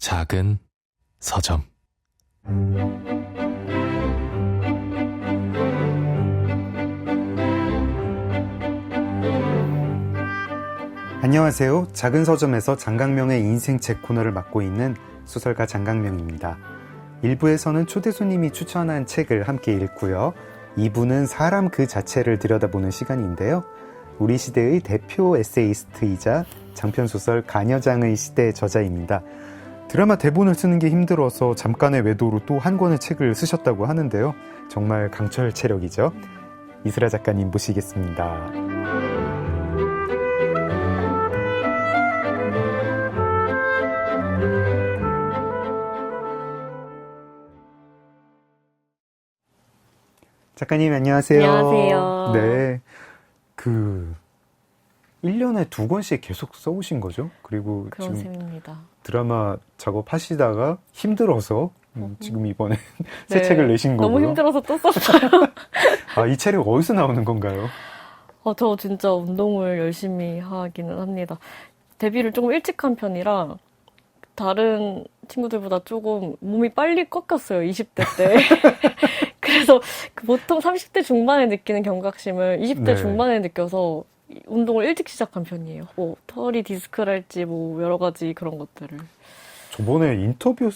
작은 서점. 안녕하세요. 작은 서점에서 장강명의 인생책 코너를 맡고 있는 소설가 장강명입니다. 1부에서는 초대 손님이 추천한 책을 함께 읽고요. 2부는 사람 그 자체를 들여다보는 시간인데요. 우리 시대의 대표 에세이스트이자 장편소설 가녀장의 시대 저자입니다. 드라마 대본을 쓰는 게 힘들어서 잠깐의 외도로 또 한 권의 책을 쓰셨다고 하는데요. 정말 강철 체력이죠. 이슬아 작가님 모시겠습니다. 작가님 안녕하세요. 안녕하세요. 네. 1년에 2권씩 계속 써오신 거죠? 그리고 그런 지금 셈입니다. 드라마 작업하시다가 힘들어서 지금 이번에 새 네, 책을 내신 거고요. 너무 힘들어서 또 썼어요. 이 책이 어디서 나오는 건가요? 저 진짜 운동을 열심히 하기는 합니다. 데뷔를 조금 일찍 한 편이라 다른 친구들보다 조금 몸이 빨리 꺾였어요. 20대 때. 그래서 보통 30대 중반에 느끼는 경각심을 20대 네. 중반에 느껴서 운동을 일찍 시작한 편이에요. 털이 디스크랄지 여러 가지 그런 것들을. 저번에 인터뷰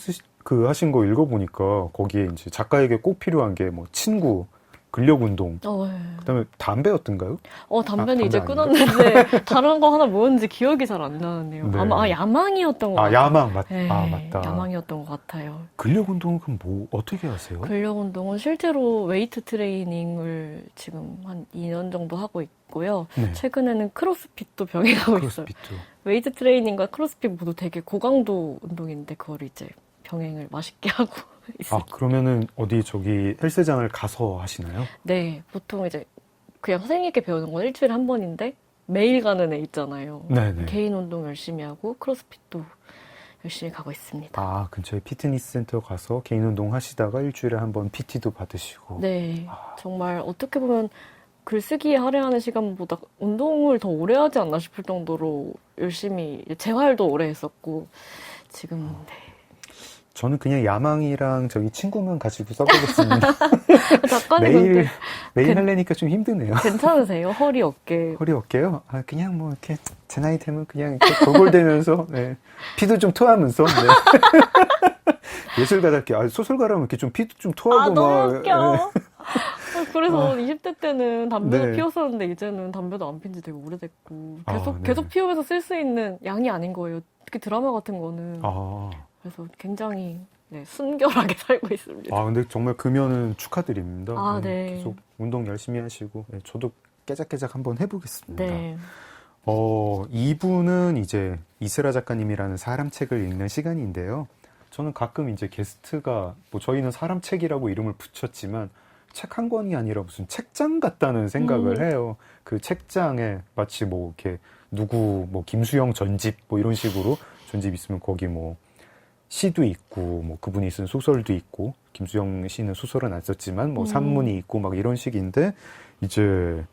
하신 거 읽어보니까 거기에 이제 작가에게 꼭 필요한 게 뭐 친구, 근력 운동, 네. 그다음에 담배였던가요? 담배는 이제 담배 끊었는데 다른 거 하나 뭐였는지 기억이 잘 안 나네요. 네. 아마 야망이었던 것 같아요. 야망 네, 맞다. 야망이었던 것 같아요. 근력 운동은 그럼 뭐 어떻게 하세요? 근력 운동은 실제로 웨이트 트레이닝을 지금 한 2년 정도 하고 있고요. 네. 최근에는 크로스핏도 병행하고 있어요. 크로스핏도. 웨이트 트레이닝과 크로스핏 모두 되게 고강도 운동인데 그걸 이제 병행을 맛있게 하고 있어요. 그러면은 저기 헬스장을 가서 하시나요? 네, 보통 이제 그냥 선생님께 배우는 건 일주일에 한 번인데 매일 가는 애 있잖아요. 네네. 개인 운동 열심히 하고 크로스핏도 열심히 가고 있습니다. 근처에 피트니스 센터 가서 개인 운동 하시다가 일주일에 한 번 PT도 받으시고. 네, 정말 어떻게 보면 글쓰기에 할애하는 시간보다 운동을 더 오래 하지 않나 싶을 정도로 열심히 재활도 오래 했었고 지금 네. 저는 그냥 야망이랑 저기 친구만 가지고 써보겠습니다. 작가님은 매일 하려니까 좀 힘드네요. 괜찮으세요? 허리, 어깨. 허리 어깨요? 그냥 뭐 이렇게 제 나이 되면 그냥 이렇게 골골대면서 네. 피도 좀 토하면서 네. 예술가답게 소설가라면 이렇게 좀 피도 좀 토하고 너무 웃겨. 네. 그래서 20대 때는 담배도 네. 피웠었는데 이제는 담배도 안 핀 지 되게 오래됐고 네. 계속 피우면서 쓸 수 있는 양이 아닌 거예요. 특히 드라마 같은 거는. 그래서 굉장히 순결하게 살고 있습니다. 근데 정말 금연은 축하드립니다. 네. 계속 운동 열심히 하시고 저도 깨작깨작 한번 해보겠습니다. 네. 2부는 이제 이슬아 작가님이라는 사람 책을 읽는 시간인데요. 저는 가끔 이제 게스트가 저희는 사람 책이라고 이름을 붙였지만 책 한 권이 아니라 무슨 책장 같다는 생각을 해요. 그 책장에 마치 이렇게 누구 김수영 전집 이런 식으로 전집 있으면 거기 시도 있고 그분이 쓴 소설도 있고 김수영 씨는 소설은 안 썼지만 산문이 있고 이런 식인데 이제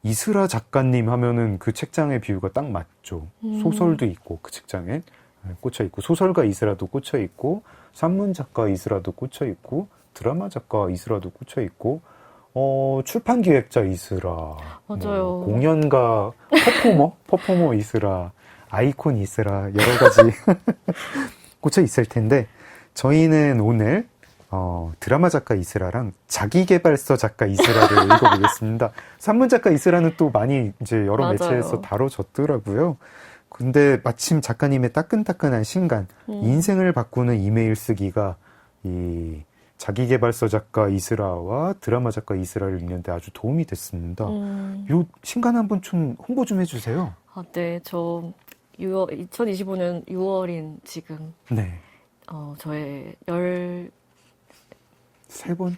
이슬아 작가님 하면은 그 책장의 비유가 딱 맞죠. 소설도 있고 그 책장에 꽂혀 있고 소설가 이슬아도 꽂혀 있고 산문 작가 이슬아도 꽂혀 있고 드라마 작가 이슬아도 꽂혀 있고 출판 기획자 이슬아, 맞아요. 공연가 퍼포머 이슬아, 아이콘 이슬아 여러 가지 꽂혀 있을 텐데 저희는 오늘 드라마 작가 이슬아랑 자기계발서 작가 이슬아를 읽어보겠습니다. 산문 작가 이슬아는 또 많이 이제 여러 맞아요. 매체에서 다뤄졌더라고요. 근데 마침 작가님의 따끈따끈한 신간, 인생을 바꾸는 이메일 쓰기가 이 자기계발서 작가 이슬아와 드라마 작가 이슬아를 읽는데 아주 도움이 됐습니다. 요 신간 한번 좀 홍보 좀 해주세요. 네, 저 2025년 6월인 지금 네. 저의 세 번째?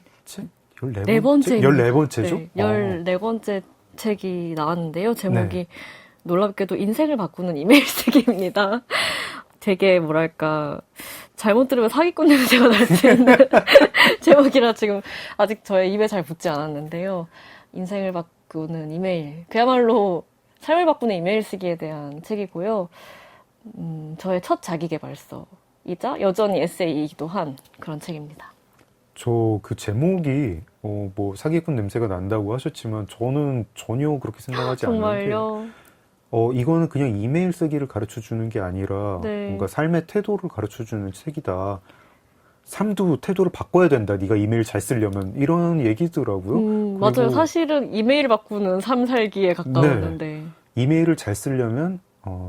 14번째? 14번째죠? 네, 14번째 책이 나왔는데요. 제목이 놀랍게도 인생을 바꾸는 이메일 쓰기입니다. 되게 잘못 들으면 사기꾼 냄새가 날 수 있는 제목이라 지금 아직 저의 입에 잘 붙지 않았는데요. 인생을 바꾸는 이메일. 그야말로 삶을 바꾸는 이메일 쓰기에 대한 책이고요. 저의 첫 자기계발서 이자 여전히 에세이이기도 한 그런 책입니다. 저 그 제목이 뭐 사기꾼 냄새가 난다고 하셨지만 저는 전혀 그렇게 생각하지 않는 게 정말요? 이거는 그냥 이메일 쓰기를 가르쳐 주는 게 아니라 네. 뭔가 삶의 태도를 가르쳐 주는 책이다. 삶도 태도를 바꿔야 된다. 네가 이메일 잘 쓰려면 이런 얘기더라고요. 맞아요. 그리고 사실은 이메일 바꾸는 삶 살기에 가까웠는데. 이메일을 잘 쓰려면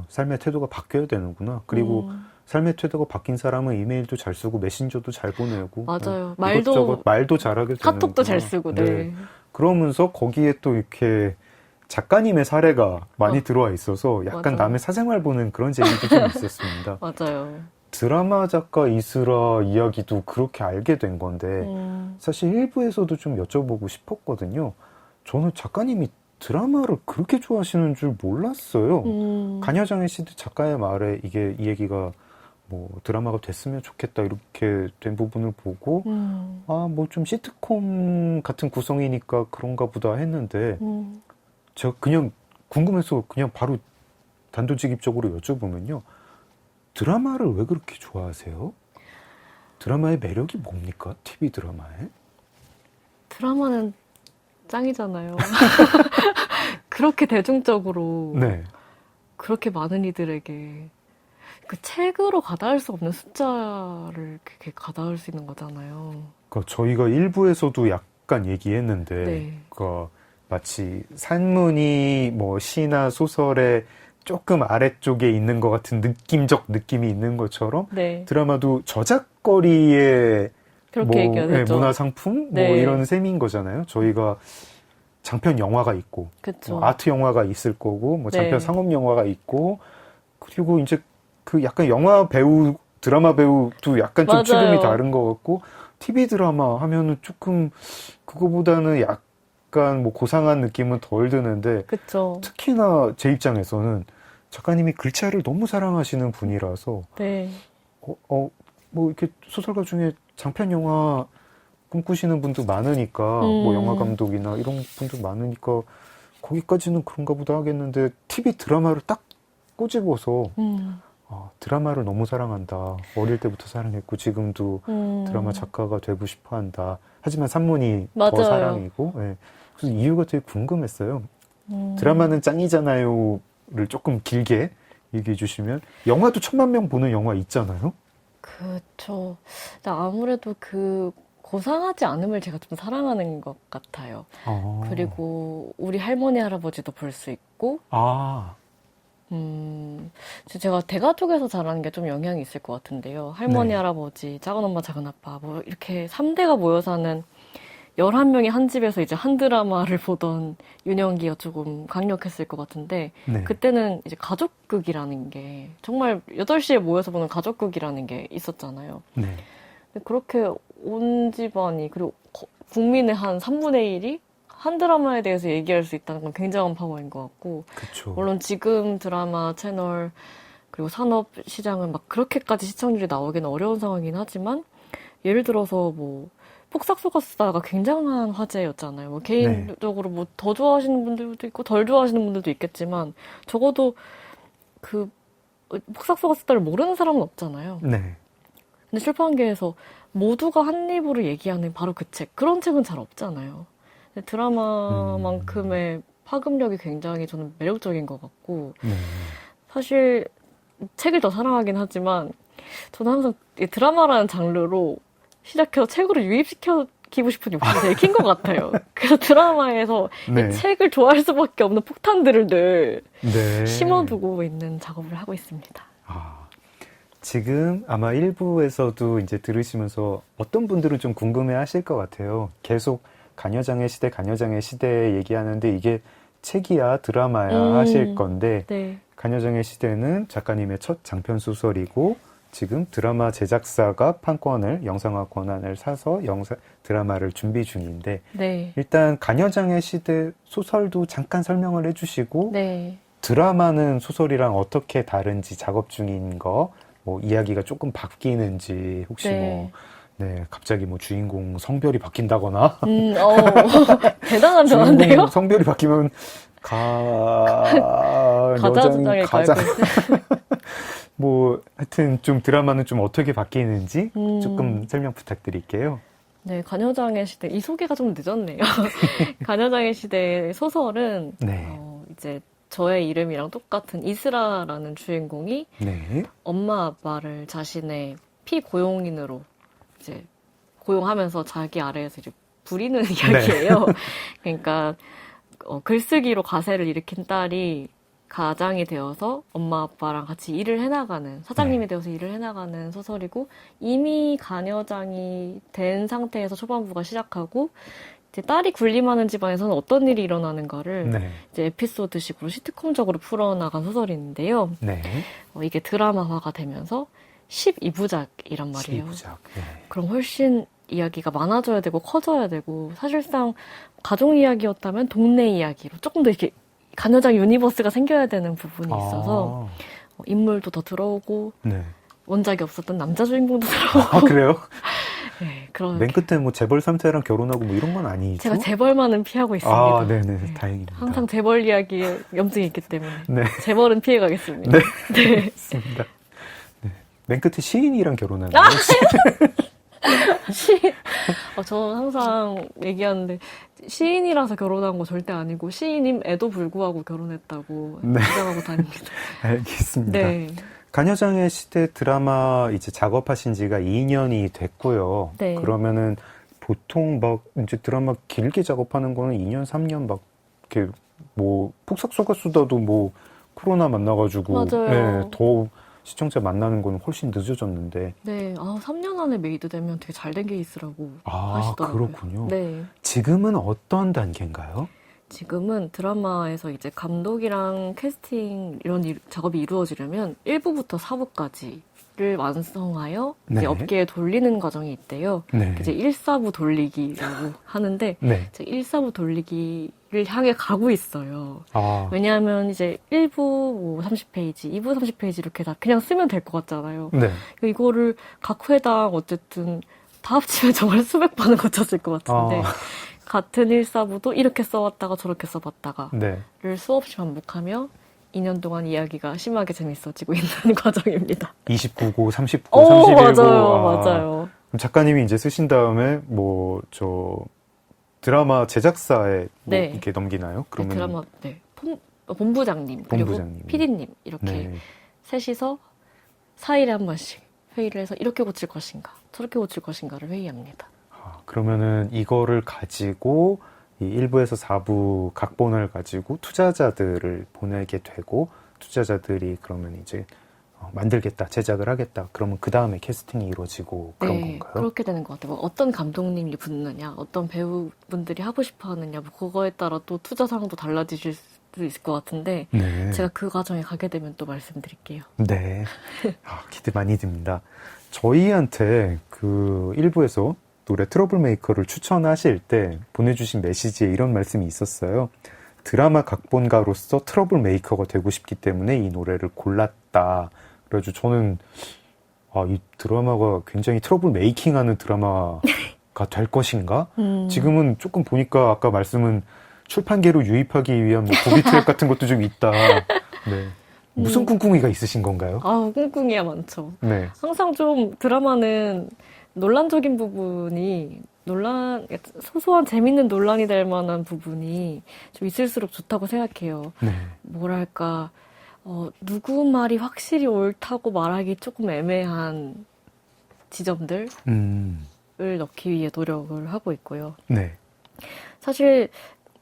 삶의 태도가 바뀌어야 되는구나. 그리고 삶의 태도가 바뀐 사람은 이메일도 잘 쓰고 메신저도 잘 보내고 맞아요. 말도 잘하게 되는구나. 카톡도 잘 쓰고. 네. 그러면서 거기에 또 이렇게 작가님의 사례가 많이 들어와 있어서 약간 맞아요. 남의 사생활 보는 그런 재미도 좀 있었습니다. 맞아요. 드라마 작가 이슬아 이야기도 그렇게 알게 된 건데 사실 일부에서도 좀 여쭤보고 싶었거든요. 저는 작가님이 드라마를 그렇게 좋아하시는 줄 몰랐어요. 간여장의 시대 작가의 말에 이 얘기가 뭐 드라마가 됐으면 좋겠다 이렇게 된 부분을 보고 뭐 좀 시트콤 같은 구성이니까 그런가 보다 했는데 제가 그냥 궁금해서 그냥 바로 단도직입적으로 여쭤보면요. 드라마를 왜 그렇게 좋아하세요? 드라마의 매력이 뭡니까? TV 드라마에? 드라마는 짱이잖아요. 그렇게 대중적으로 네. 그렇게 많은 이들에게 그 책으로 가다할 수 없는 숫자를 그렇게 가다할 수 있는 거잖아요. 그러니까 저희가 일부에서도 약간 얘기했는데 네. 그러니까 마치 산문이 뭐 시나 소설의 조금 아래쪽에 있는 것 같은 느낌적 느낌이 있는 것처럼 네. 드라마도 저작거리의 그렇게 얘기하죠. 문화상품 네. 뭐 이런 셈인 거잖아요. 저희가 장편 영화가 있고 그쵸. 아트 영화가 있을 거고 뭐 장편 네. 상업 영화가 있고 그리고 이제 그 약간 영화 배우 드라마 배우도 약간 좀 맞아요. 취급이 다른 것 같고 TV 드라마 하면은 조금 그거보다는 약간 뭐 고상한 느낌은 덜 드는데 그쵸. 특히나 제 입장에서는 작가님이 글자를 너무 사랑하시는 분이라서 네. 뭐 이렇게 소설가 중에 장편 영화 꿈꾸시는 분도 많으니까 뭐 영화 감독이나 이런 분도 많으니까 거기까지는 그런가 보다 하겠는데 TV 드라마를 딱 꼬집어서 드라마를 너무 사랑한다. 어릴 때부터 사랑했고 지금도 드라마 작가가 되고 싶어 한다. 하지만 산문이 더 맞아요. 사랑이고 예. 그래서 이유가 되게 궁금했어요. 드라마는 짱이잖아요를 조금 길게 얘기해 주시면 영화도 1000만 명 보는 영화 있잖아요. 그쵸. 아무래도 그 고상하지 않음을 제가 좀 사랑하는 것 같아요. 그리고 우리 할머니 할아버지도 볼 수 있고 제가 대가족에서 자라는 게 좀 영향이 있을 것 같은데요. 할머니, 네. 할아버지, 작은엄마, 작은아빠, 뭐, 이렇게 3대가 모여 사는 11명이 한 집에서 이제 한 드라마를 보던 유년기가 조금 강력했을 것 같은데, 네. 그때는 이제 가족극이라는 게, 정말 8시에 모여서 보는 가족극이라는 게 있었잖아요. 네. 근데 그렇게 온 집안이, 그리고 국민의 한 3분의 1이 한 드라마에 대해서 얘기할 수 있다는 건 굉장한 파워인 것 같고, 그쵸. 물론 지금 드라마 채널 그리고 산업 시장은 막 그렇게까지 시청률이 나오기는 어려운 상황이긴 하지만 예를 들어서 뭐 폭삭 속았수다가 굉장한 화제였잖아요. 뭐 개인적으로 뭐 더 좋아하시는 분들도 있고 덜 좋아하시는 분들도 있겠지만 적어도 그 폭삭 속았수다를 모르는 사람은 없잖아요. 네. 근데 출판계에서 모두가 한 입으로 얘기하는 바로 그 책, 그런 책은 잘 없잖아요. 근데 드라마만큼의 파급력이 굉장히 저는 매력적인 것 같고 사실 책을 더 사랑하긴 하지만 저는 항상 이 드라마라는 장르로 시작해서 책으로 유입시키고 싶은 욕심이 되게 큰 것 같아요. 그래서 드라마에서 네. 이 책을 좋아할 수밖에 없는 폭탄들을 늘 네. 심어두고 있는 작업을 하고 있습니다. 지금 아마 일부에서도 이제 들으시면서 어떤 분들은 좀 궁금해 하실 것 같아요. 계속 간여장의 시대 얘기하는데 이게 책이야 드라마야 하실 건데 네. 간여장의 시대는 작가님의 첫 장편 소설이고 지금 드라마 제작사가 판권을 영상화 권한을 사서 드라마를 준비 중인데 네. 일단 간여장의 시대 소설도 잠깐 설명을 해주시고 네. 드라마는 소설이랑 어떻게 다른지 작업 중인 거 뭐 이야기가 조금 바뀌는지 혹시 네. 갑자기 뭐 주인공 성별이 바뀐다거나 대단한 주인공 변화인데요? 성별이 바뀌면 가자주장일까요? 뭐 하여튼 좀 드라마는 좀 어떻게 바뀌는지 음. 조금 설명 부탁드릴게요. 네, 가녀장의 시대. 이 소개가 좀 늦었네요. 가녀장의 시대 소설은 네. 이제 저의 이름이랑 똑같은 이스라라는 주인공이 네. 엄마 아빠를 자신의 피고용인으로 이제 고용하면서 자기 아래에서 이제 부리는 이야기예요. 그러니까 글쓰기로 가세를 일으킨 딸이 가장이 되어서 엄마 아빠랑 같이 일을 해나가는 사장님이 네. 되어서 일을 해나가는 소설이고 이미 가녀장이 된 상태에서 초반부가 시작하고 이제 딸이 군림하는 집안에서는 어떤 일이 일어나는가를 네. 이제 에피소드식으로 시트콤적으로 풀어나간 소설인데요. 네. 이게 드라마화가 되면서 12부작이란 말이에요. 12부작. 네. 그럼 훨씬 이야기가 많아져야 되고 커져야 되고 사실상 가족 이야기였다면 동네 이야기로 조금 더 이렇게 가녀장 유니버스가 생겨야 되는 부분이 있어서 인물도 더 들어오고 네. 원작이 없었던 남자 주인공도 들어오고 아, 그래요? 네, 그런 맨 끝에 뭐 재벌 3세랑 결혼하고 뭐 이런 건 아니죠? 제가 재벌만은 피하고 있습니다. 아, 네네. 네. 다행입니다. 항상 재벌 이야기에 염증이 있기 때문에 네. 재벌은 피해가겠습니다. 네. 네. 맞습니다. 네. 맨 끝에 시인이랑 결혼하는 아! 혹시? 저는 항상 얘기하는데 시인이라서 결혼한 거 절대 아니고 시인임에도 불구하고 결혼했다고 네. 주장하고 다닙니다. 알겠습니다. 네. 가녀장의 시대 드라마 이제 작업하신 지가 2년이 됐고요. 네. 그러면은 보통 막 이제 드라마 길게 작업하는 거는 2년, 3년 막 이렇게 뭐 폭삭 속았수다도 뭐 코로나 만나가지고 맞아요. 네, 더 시청자 만나는 거는 훨씬 늦어졌는데. 네. 3년 안에 메이드 되면 되게 잘된 케이스라고 아, 하시더라고요. 그렇군요. 네. 지금은 어떤 단계인가요? 지금은 드라마에서 이제 감독이랑 캐스팅 이런 작업이 이루어지려면 1부부터 4부까지를 완성하여 이제 네. 업계에 돌리는 과정이 있대요. 네. 이제 1, 4부 돌리기라고 하는데 네. 이제 1, 4부 돌리기를 향해 가고 있어요. 아, 왜냐하면 이제 1부 뭐 30페이지, 2부 30페이지 이렇게 다 그냥 쓰면 될 것 같잖아요. 네. 이거를 각 회당 어쨌든 다 합치면 정말 수백 번은 거쳤을 것 같은데 아. 같은 1, 4부도 이렇게 써왔다가 저렇게 써봤다가를 네. 수없이 반복하며 2년 동안 이야기가 심하게 재밌어지고 있는 과정입니다. 29고, 39고, 오, 31고. 맞아요, 아. 맞아요. 그럼 작가님이 이제 쓰신 다음에 뭐 저 드라마 제작사에 뭐 네. 이렇게 넘기나요? 그러면 드라마, 본부장님, 그리고 본부장님. PD님, 이렇게 네. 셋이서 4일에 한 번씩 회의를 해서 이렇게 고칠 것인가, 저렇게 고칠 것인가를 회의합니다. 그러면은 이거를 가지고 이 1부에서 4부 각본을 가지고 투자자들을 보내게 되고 투자자들이 그러면 이제 만들겠다, 제작을 하겠다. 그러면 그 다음에 캐스팅이 이루어지고 그런 건가요? 그렇게 되는 것 같아요. 뭐 어떤 감독님이 붙느냐, 어떤 배우분들이 하고 싶어 하느냐, 뭐 그거에 따라 또 투자 상황도 달라지실 수도 있을 것 같은데, 네. 제가 그 과정에 가게 되면 또 말씀드릴게요. 네. 기대 많이 됩니다. 저희한테 그 1부에서 노래 트러블 메이커를 추천하실 때 보내주신 메시지에 이런 말씀이 있었어요. 드라마 각본가로서 트러블 메이커가 되고 싶기 때문에 이 노래를 골랐다. 그래가지고 저는 이 드라마가 굉장히 트러블 메이킹하는 드라마가 될 것인가? 지금은 조금 보니까 아까 말씀은 출판계로 유입하기 위한 뭐 고비 트랙 같은 것도 좀 있다. 네. 무슨 꿍꿍이가 있으신 건가요? 꿍꿍이야 많죠. 네. 항상 좀 드라마는 논란적인 부분이 소소한 재밌는 논란이 될 만한 부분이 좀 있을수록 좋다고 생각해요. 네. 뭐랄까, 누구 말이 확실히 옳다고 말하기 조금 애매한 지점들을 넣기 위해 노력을 하고 있고요. 네. 사실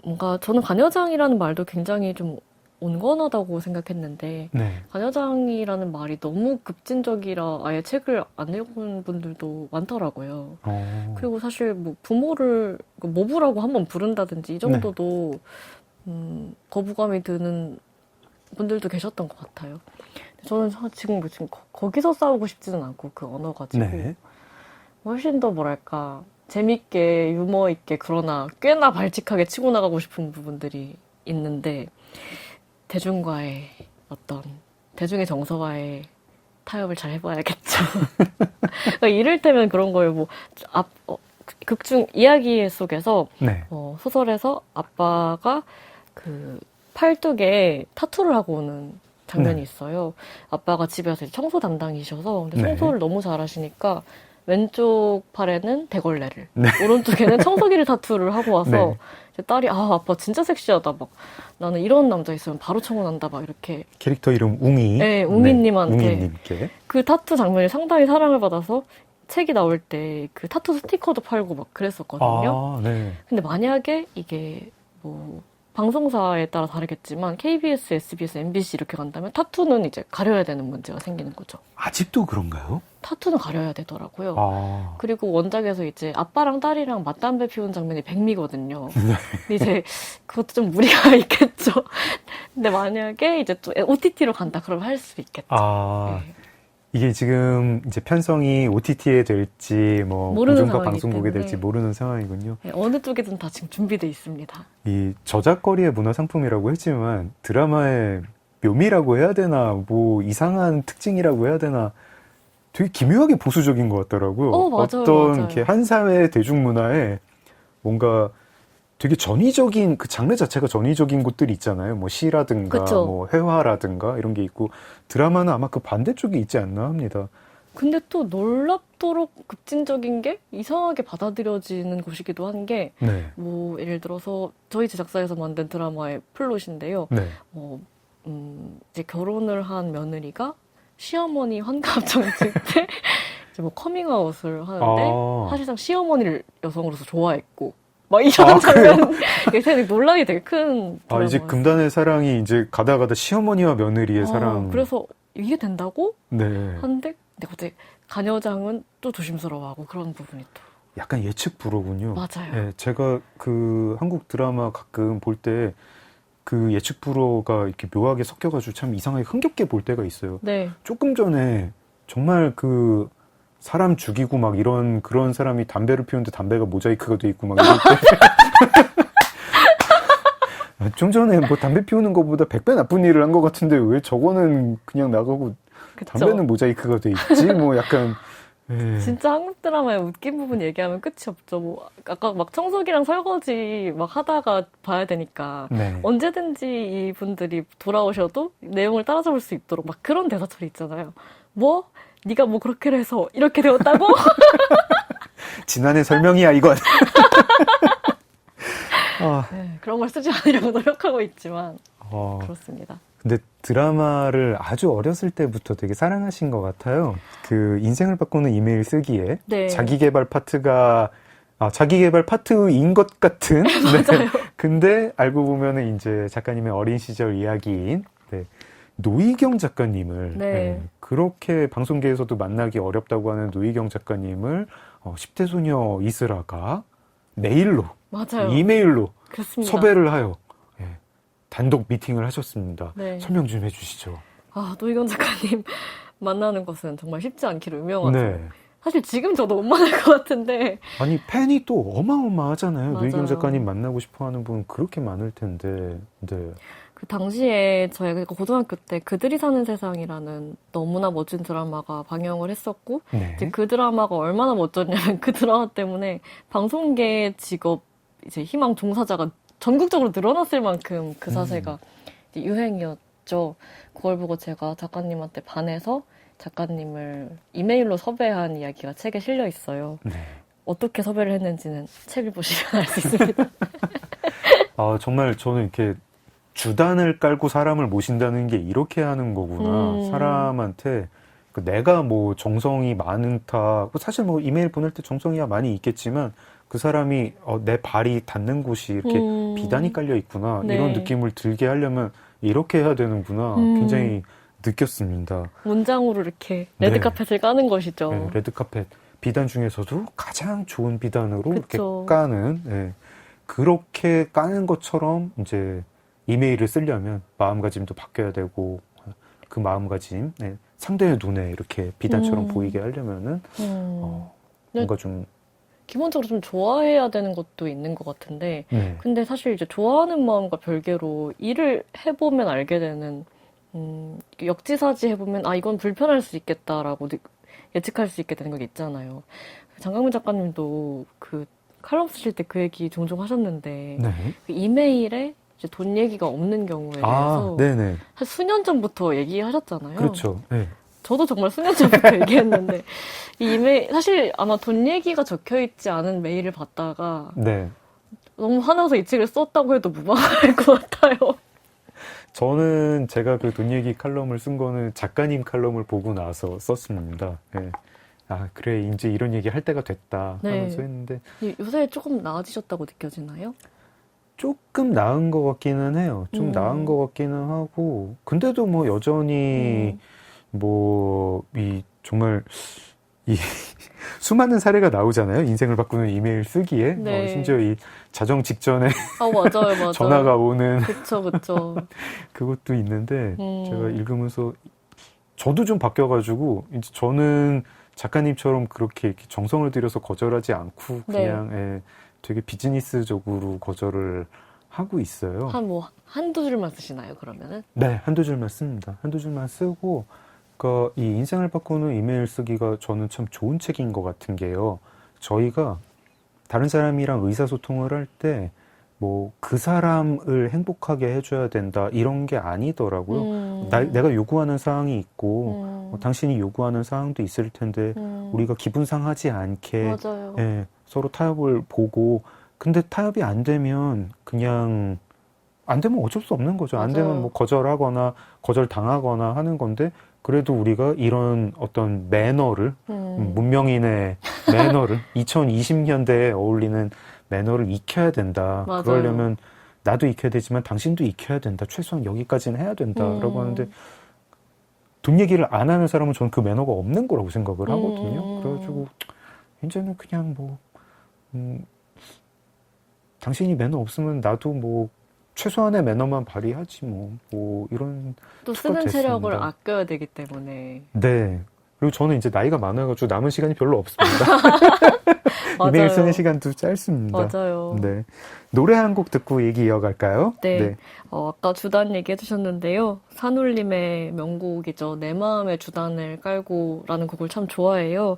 뭔가 저는 가녀장이라는 말도 굉장히 좀 온건하다고 생각했는데 네. 가녀장이라는 말이 너무 급진적이라 아예 책을 안 읽은 분들도 많더라고요. 그리고 사실 뭐 부모를 모부라고 한번 부른다든지 이 정도도 거부감이 드는 분들도 계셨던 것 같아요. 저는 지금 거기서 싸우고 싶지는 않고 그 언어 가지고 네. 훨씬 더 뭐랄까 재밌게 유머 있게 그러나 꽤나 발칙하게 치고 나가고 싶은 부분들이 있는데 대중과의 대중의 정서와의 타협을 잘 해봐야겠죠. 그러니까 이를테면 그런 거예요. 뭐 극중 이야기 속에서 네. 소설에서 아빠가 그 팔뚝에 타투를 하고 오는 장면이 네. 있어요. 아빠가 집에서 이제 청소 담당이셔서 근데 네. 청소를 너무 잘하시니까 왼쪽 팔에는 대걸레를, 네. 오른쪽에는 청소기를 타투를 하고 와서 네. 이제 딸이 아빠 진짜 섹시하다 막 나는 이런 남자 있으면 바로 청혼한다 막 이렇게 캐릭터 이름 웅이. 네, 웅이님한테. 웅이님께. 그 타투 장면이 상당히 사랑을 받아서 책이 나올 때 그 타투 스티커도 팔고 막 그랬었거든요. 아, 네. 근데 만약에 이게 뭐 방송사에 따라 다르겠지만 KBS, SBS, MBC 이렇게 간다면 타투는 이제 가려야 되는 문제가 생기는 거죠. 아직도 그런가요? 타투는 가려야 되더라고요. 아. 그리고 원작에서 이제 아빠랑 딸이랑 맞담배 피우는 장면이 백미거든요. 근데 이제 그것도 좀 무리가 있겠죠. 근데 만약에 이제 또 OTT로 간다 그러면 할 수 있겠죠. 아. 네. 이게 지금 이제 편성이 OTT에 될지 뭐 모르는 공중파 상황이기 방송국에 때문에. 될지 모르는 상황이군요. 네, 어느 쪽이든 다 지금 준비돼 있습니다. 이 저작거리의 문화 상품이라고 했지만 드라마의 묘미라고 해야 되나 뭐 이상한 특징이라고 해야 되나 되게 기묘하게 보수적인 것 같더라고요. 맞아요, 어떤 맞아요. 이렇게 한 사회 대중문화에 뭔가 되게 전위적인 그 장르 자체가 전위적인 곳들이 있잖아요. 뭐 시라든가 그쵸. 뭐 회화라든가 이런 게 있고 드라마는 아마 그 반대쪽이 있지 않나 합니다. 근데 또 놀랍도록 급진적인 게 이상하게 받아들여지는 곳이기도 한 게 네. 뭐 예를 들어서 저희 제작사에서 만든 드라마의 플롯인데요. 네. 이제 결혼을 한 며느리가 시어머니 환갑 정식 때 이제 뭐 커밍아웃을 하는데 아. 사실상 시어머니를 여성으로서 좋아했고 막 이런 장면 이게 되게 논란이 되게 큰 아, 이제 드라마였어요. 금단의 사랑이 이제 가다 시어머니와 며느리의 사랑. 그래서 이게 된다고? 네. 한데 근데 갑자기 가녀장은 또 조심스러워하고 그런 부분이 또 약간 예측 불허군요. 맞아요. 네, 제가 그 한국 드라마 가끔 볼 때 그 예측 불허가 이렇게 묘하게 섞여가지고 참 이상하게 흥겹게 볼 때가 있어요. 네. 조금 전에 정말 그 사람 죽이고 막 이런 그런 사람이 담배를 피우는데 담배가 모자이크가 돼 있고 막 이럴 때. 좀 전에 뭐 담배 피우는 것보다 100배 나쁜 일을 한 것 같은데 왜 저거는 그냥 나가고 그쵸. 담배는 모자이크가 돼 있지? 뭐 약간. 예. 진짜 한국 드라마의 웃긴 부분 얘기하면 끝이 없죠. 뭐 아까 막 청소기랑 설거지 막 하다가 봐야 되니까 네. 언제든지 이분들이 돌아오셔도 내용을 따라잡을 수 있도록 막 그런 대사처리 있잖아요. 뭐? 네가 뭐 그렇게 해서 이렇게 되었다고? 지난해 설명이야 이건. 아, 네, 그런 걸 쓰지 않으려고 노력하고 있지만 어, 그렇습니다. 근데 드라마를 아주 어렸을 때부터 되게 사랑하신 것 같아요. 그 인생을 바꾸는 이메일 쓰기에 네. 자기계발 파트가 자기계발 파트인 것 같은. 맞아요. 근데 알고 보면은 이제 작가님의 어린 시절 이야기인 네, 노희경 작가님을 네. 그렇게 방송계에서도 만나기 어렵다고 하는 노희경 작가님을 10대 소녀 이슬아가 메일로 맞아요. 이메일로 그렇습니다. 섭외를 하여 단독 미팅을 하셨습니다. 네. 설명 좀 해주시죠. 노희경 작가님 만나는 것은 정말 쉽지 않기로 유명하죠. 네. 사실 지금 저도 못 만날 것 같은데 아니 팬이 또 어마어마하잖아요. 맞아요. 노희경 작가님 만나고 싶어하는 분 그렇게 많을 텐데. 네. 그 당시에 저희가 고등학교 때 그들이 사는 세상이라는 너무나 멋진 드라마가 방영을 했었고 네. 이제 그 드라마가 얼마나 멋졌냐면 그 드라마 때문에 방송계 직업 이제 희망 종사자가 전국적으로 늘어났을 만큼 그 사세가 이제 유행이었죠. 그걸 보고 제가 작가님한테 반해서 작가님을 이메일로 섭외한 이야기가 책에 실려 있어요. 네. 어떻게 섭외를 했는지는 책을 보시면 알 수 있습니다. 정말 저는 이렇게 주단을 깔고 사람을 모신다는 게 이렇게 하는 거구나. 사람한테 내가 뭐 정성이 많다. 사실 뭐 이메일 보낼 때 정성이야 많이 있겠지만 그 사람이 내 발이 닿는 곳이 이렇게 비단이 깔려 있구나. 네. 이런 느낌을 들게 하려면 이렇게 해야 되는구나. 굉장히 느꼈습니다. 문장으로 이렇게 네. 레드카펫을 까는 것이죠. 네, 레드카펫 비단 중에서도 가장 좋은 비단으로 그쵸. 이렇게 까는 그렇게 까는 것처럼 이제 이메일을 쓰려면 마음가짐도 바뀌어야 되고 그 마음가짐 상대의 눈에 이렇게 비단처럼 보이게 하려면은 뭔가 좀 기본적으로 좀 좋아해야 되는 것도 있는 것 같은데 네. 근데 사실 이제 좋아하는 마음과 별개로 일을 해보면 알게 되는 역지사지 해보면 이건 불편할 수 있겠다라고 예측할 수 있게 되는 게 있잖아요. 장강민 작가님도 그 칼럼 쓰실 때 그 얘기 종종 하셨는데 네. 그 이메일에 이제 돈 얘기가 없는 경우에 아, 대해서 네네. 한 수년 전부터 얘기하셨잖아요. 그렇죠. 네. 저도 정말 수년 전부터 얘기했는데 이 이메일 사실 아마 돈 얘기가 적혀 있지 않은 메일을 받다가 네. 너무 화나서 이 책을 썼다고 해도 무방할 것 같아요. 저는 제가 그 돈 얘기 칼럼을 쓴 거는 작가님 칼럼을 보고 나서 썼습니다. 네. 아, 그래, 이제 이런 얘기 할 때가 됐다 네. 하면서 했는데, 요새 조금 나아지셨다고 느껴지나요? 조금 나은 것 같기는 해요. 좀 나은 것 같기는 하고, 근데도 뭐 여전히, 정말, 이, 수많은 사례가 나오잖아요. 인생을 바꾸는 이메일 쓰기에. 네. 심지어 이 자정 직전에 아, 맞아요, 맞아요. 전화가 오는 그쵸. 그것도 있는데, 제가 읽으면서, 저도 좀 바뀌어가지고, 이제 저는 작가님처럼 그렇게 이렇게 정성을 들여서 거절하지 않고, 그냥, 예, 되게 비즈니스적으로 거절을 하고 있어요. 한두 줄만 쓰시나요, 그러면은? 네, 한두 줄만 씁니다. 한두 줄만 쓰고, 그러니까 이 인생을 바꾸는 이메일 쓰기가 저는 참 좋은 책인 것 같은 게요. 저희가 다른 사람이랑 의사소통을 할 때, 그 사람을 행복하게 해줘야 된다, 이런 게 아니더라고요. 내가 요구하는 사항이 있고, 당신이 요구하는 사항도 있을 텐데, 우리가 기분 상하지 않게, 맞아요. 예, 서로 타협을 보고, 근데 타협이 안 되면 그냥 안 되면 어쩔 수 없는 거죠. 안 되면 맞아요. 거절하거나 거절당하거나 하는 건데, 그래도 우리가 이런 어떤 매너를, 문명인의 매너를 2020년대에 어울리는 매너를 익혀야 된다. 맞아요. 그러려면 나도 익혀야 되지만 당신도 익혀야 된다. 최소한 여기까지는 해야 된다라고 하는데, 돈 얘기를 안 하는 사람은 저는 그 매너가 없는 거라고 생각을 하거든요. 그래가지고 이제는 그냥 당신이 매너 없으면 나도 최소한의 매너만 발휘하지 이런 또 투가 쓰는 체력을 됐습니다. 아껴야 되기 때문에. 네. 그리고 저는 이제 나이가 많아가지고 남은 시간이 별로 없습니다. 맞아요. 이메일 쓰는 시간도 짧습니다. 맞아요. 네. 노래 한 곡 듣고 얘기 이어갈까요? 네. 아까 주단 얘기 해주셨는데요. 산울림의 명곡이죠. 내 마음의 주단을 깔고라는 곡을 참 좋아해요.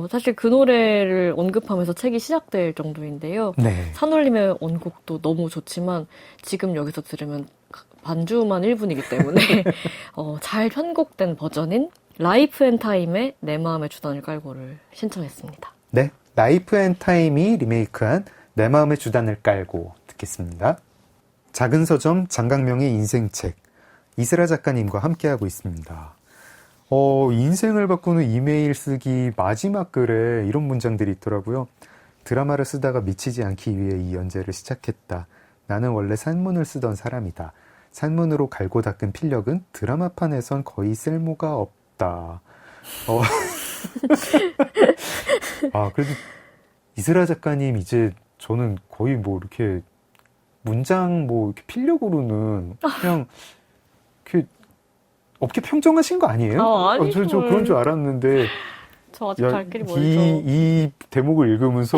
사실 그 노래를 언급하면서 책이 시작될 정도인데요. 네. 산울림의 원곡도 너무 좋지만 지금 여기서 들으면 반주만 1분이기 때문에 잘 편곡된 버전인 라이프 앤 타임의 내 마음의 주단을 깔고를 신청했습니다. 네. 라이프 앤 타임이 리메이크한 내 마음의 주단을 깔고 듣겠습니다. 작은 서점 장강명의 인생책, 이슬아 작가님과 함께하고 있습니다. 인생을 바꾸는 이메일 쓰기 마지막 글에 이런 문장들이 있더라고요. 드라마를 쓰다가 미치지 않기 위해 이 연재를 시작했다. 나는 원래 산문을 쓰던 사람이다. 산문으로 갈고 닦은 필력은 드라마판에선 거의 쓸모가 없다. 그래도 이슬아 작가님 이제 저는 거의 이렇게 문장 이렇게 필력으로는 그냥 업계 평정하신 거 아니에요? 아니죠. 저 그런 줄 알았는데. 저 아직 갈 길이 멀죠. 이 대목을 읽으면서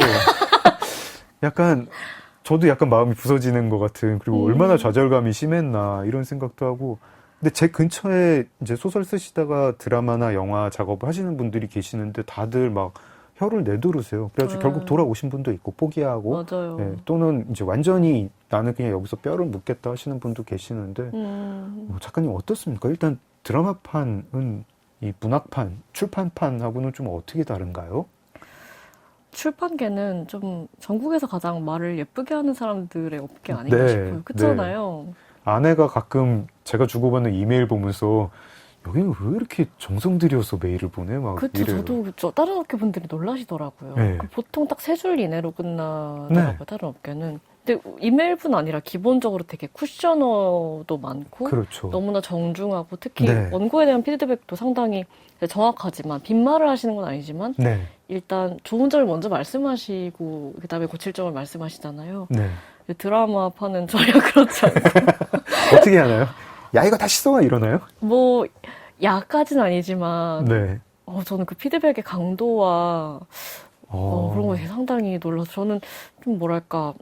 약간 저도 약간 마음이 부서지는 것 같은, 그리고 얼마나 좌절감이 심했나 이런 생각도 하고. 근데 제 근처에 이제 소설 쓰시다가 드라마나 영화 작업을 하시는 분들이 계시는데 다들 막 혀를 내두르세요. 그래가지고 결국 돌아오신 분도 있고 포기하고, 맞아요. 또는 이제 완전히 나는 그냥 여기서 뼈를 묻겠다 하시는 분도 계시는데, 작가님 어떻습니까? 일단 드라마판은 이 문학판, 출판판하고는 좀 어떻게 다른가요? 출판계는 좀 전국에서 가장 말을 예쁘게 하는 사람들의 업계 아닌가 네, 싶어요. 그렇잖아요. 아내가 가끔 제가 주고받는 이메일 보면서 여기는 왜 이렇게 정성 들여서 메일을 보내? 막 그쵸, 이래요. 저도 다른 업계 분들이 놀라시더라고요. 네. 보통 딱 3줄 이내로 끝나더라고요, 다른 업계는. 근데 이메일뿐 아니라 기본적으로 되게 쿠셔너도 많고, 그렇죠. 너무나 정중하고, 특히 네. 원고에 대한 피드백도 상당히 정확하지만, 빈말을 하시는 건 아니지만, 네. 일단 좋은 점을 먼저 말씀하시고, 그 다음에 고칠 점을 말씀하시잖아요. 네. 드라마판은 전혀 그렇지 않고. 어떻게 하나요? 야, 이거 다시 써! 이러나요? 야까지는 아니지만, 네. 저는 그 피드백의 강도와 그런 거에 상당히 놀라서 저는 좀 뭐랄까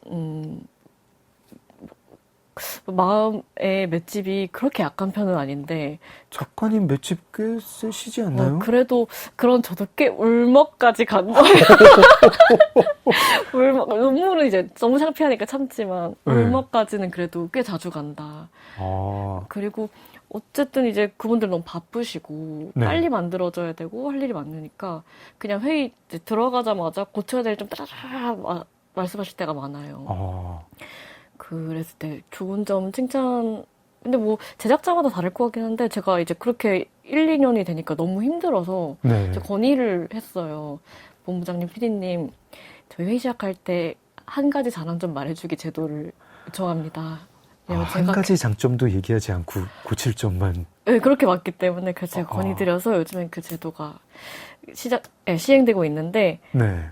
마음의 맷집이 그렇게 약한 편은 아닌데 작가님 맷집 꽤 세시지 않나요? 그래도 그런 저도 꽤 울먹까지 간 거예요. 눈물은 이제 너무 창피하니까 참지만 네. 울먹까지는 그래도 꽤 자주 간다. 아, 그리고 어쨌든 이제 그분들 너무 바쁘시고 네. 빨리 만들어져야 되고 할 일이 많으니까 그냥 회의 이제 들어가자마자 고쳐야 될 좀 따라따라 말씀하실 때가 많아요. 아, 그랬을 때 좋은 점 칭찬 근데 뭐 제작자마다 다를 것 같긴 한데 제가 이제 그렇게 1, 2년이 되니까 너무 힘들어서 네. 이제 건의를 했어요. 본부장님, PD님 저희 회의 시작할 때 한 가지 잘한 점 말해주기 제도를 요청합니다. 왜냐면 한 가지 장점도 얘기하지 않고 고칠 점만. 네, 그렇게 맞기 때문에 그래서 제가 건의드려서 요즘엔 그 제도가 시행되고 있는데 네.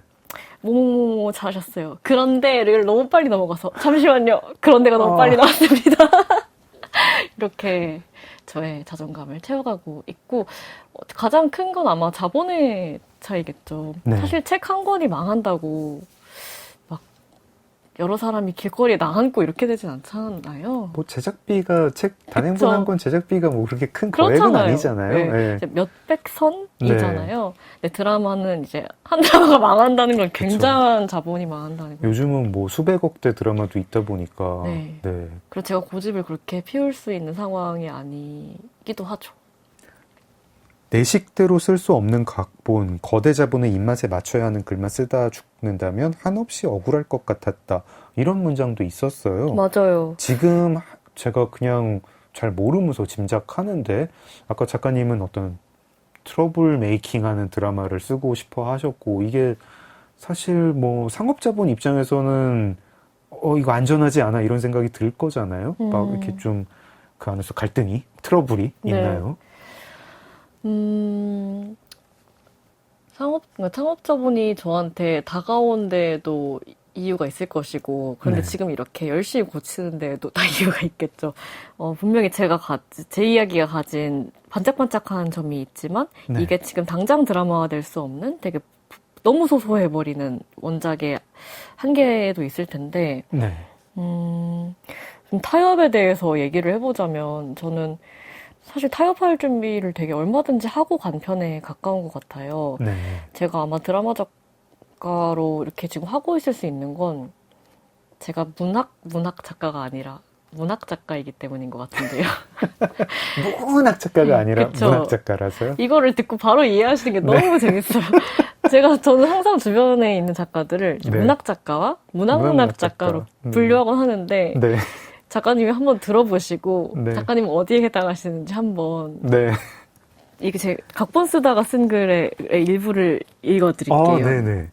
뭐뭐뭐 잘하셨어요. 그런데를 너무 빨리 넘어가서 잠시만요. 그런데가 너무 빨리 나왔습니다. 이렇게 저의 자존감을 채워가고 있고 가장 큰 건 아마 자본의 차이겠죠. 네. 사실 책 한 권이 망한다고 막 여러 사람이 길거리에 나앉고 이렇게 되진 않잖아요. 뭐 제작비가 책 단행본 그쵸. 한 권 제작비가 뭐 그렇게 큰 거액은 그렇잖아요. 아니잖아요. 네. 네. 이제 몇백 선이잖아요. 근데 드라마는 이제 한 드라마가 망한다는 건 굉장한 자본이 망한다는 거. 요즘은 뭐 수백억대 드라마도 있다 보니까. 네. 네. 그리고 제가 고집을 그렇게 피울 수 있는 상황이 아니기도 하죠. 내 식대로 쓸 수 없는 각본, 거대 자본의 입맛에 맞춰야 하는 글만 쓰다 죽는다면 한없이 억울할 것 같았다. 이런 문장도 있었어요. 맞아요. 지금 제가 그냥 잘 모르면서 짐작하는데 아까 작가님은 어떤 트러블 메이킹 하는 드라마를 쓰고 싶어 하셨고 이게 사실 뭐 상업자본 입장에서는 이거 안전하지 않아 이런 생각이 들 거잖아요. 막 이렇게 좀 그 안에서 갈등이, 트러블이 네. 있나요? 창업자분이 저한테 다가온 데에도 이유가 있을 것이고, 그런데 네. 지금 이렇게 열심히 고치는 데에도 다 이유가 있겠죠. 분명히 제 이야기가 가진 반짝반짝한 점이 있지만, 네. 이게 지금 당장 드라마화 될 수 없는 되게 너무 소소해버리는 원작의 한계도 있을 텐데, 네. 좀 타협에 대해서 얘기를 해보자면, 저는 사실 타협할 준비를 되게 얼마든지 하고 간 편에 가까운 것 같아요. 네. 제가 아마 드라마 작가로 이렇게 지금 하고 있을 수 있는 건 제가 문학 작가가 아니라 문학 작가이기 때문인 것 같은데요. 문학 작가가 아니라 그쵸. 문학 작가라서요? 이거를 듣고 바로 이해하시는 게 너무 재밌어요. 저는 항상 주변에 있는 작가들을 네. 문학 작가와 문학 작가로 작가. 분류하곤 하는데 네. 작가님이 한번 들어보시고 네. 작가님은 어디에 해당하시는지 한번 네. 이게 제 각본 쓰다가 쓴 글의 일부를 읽어드릴게요. 네네.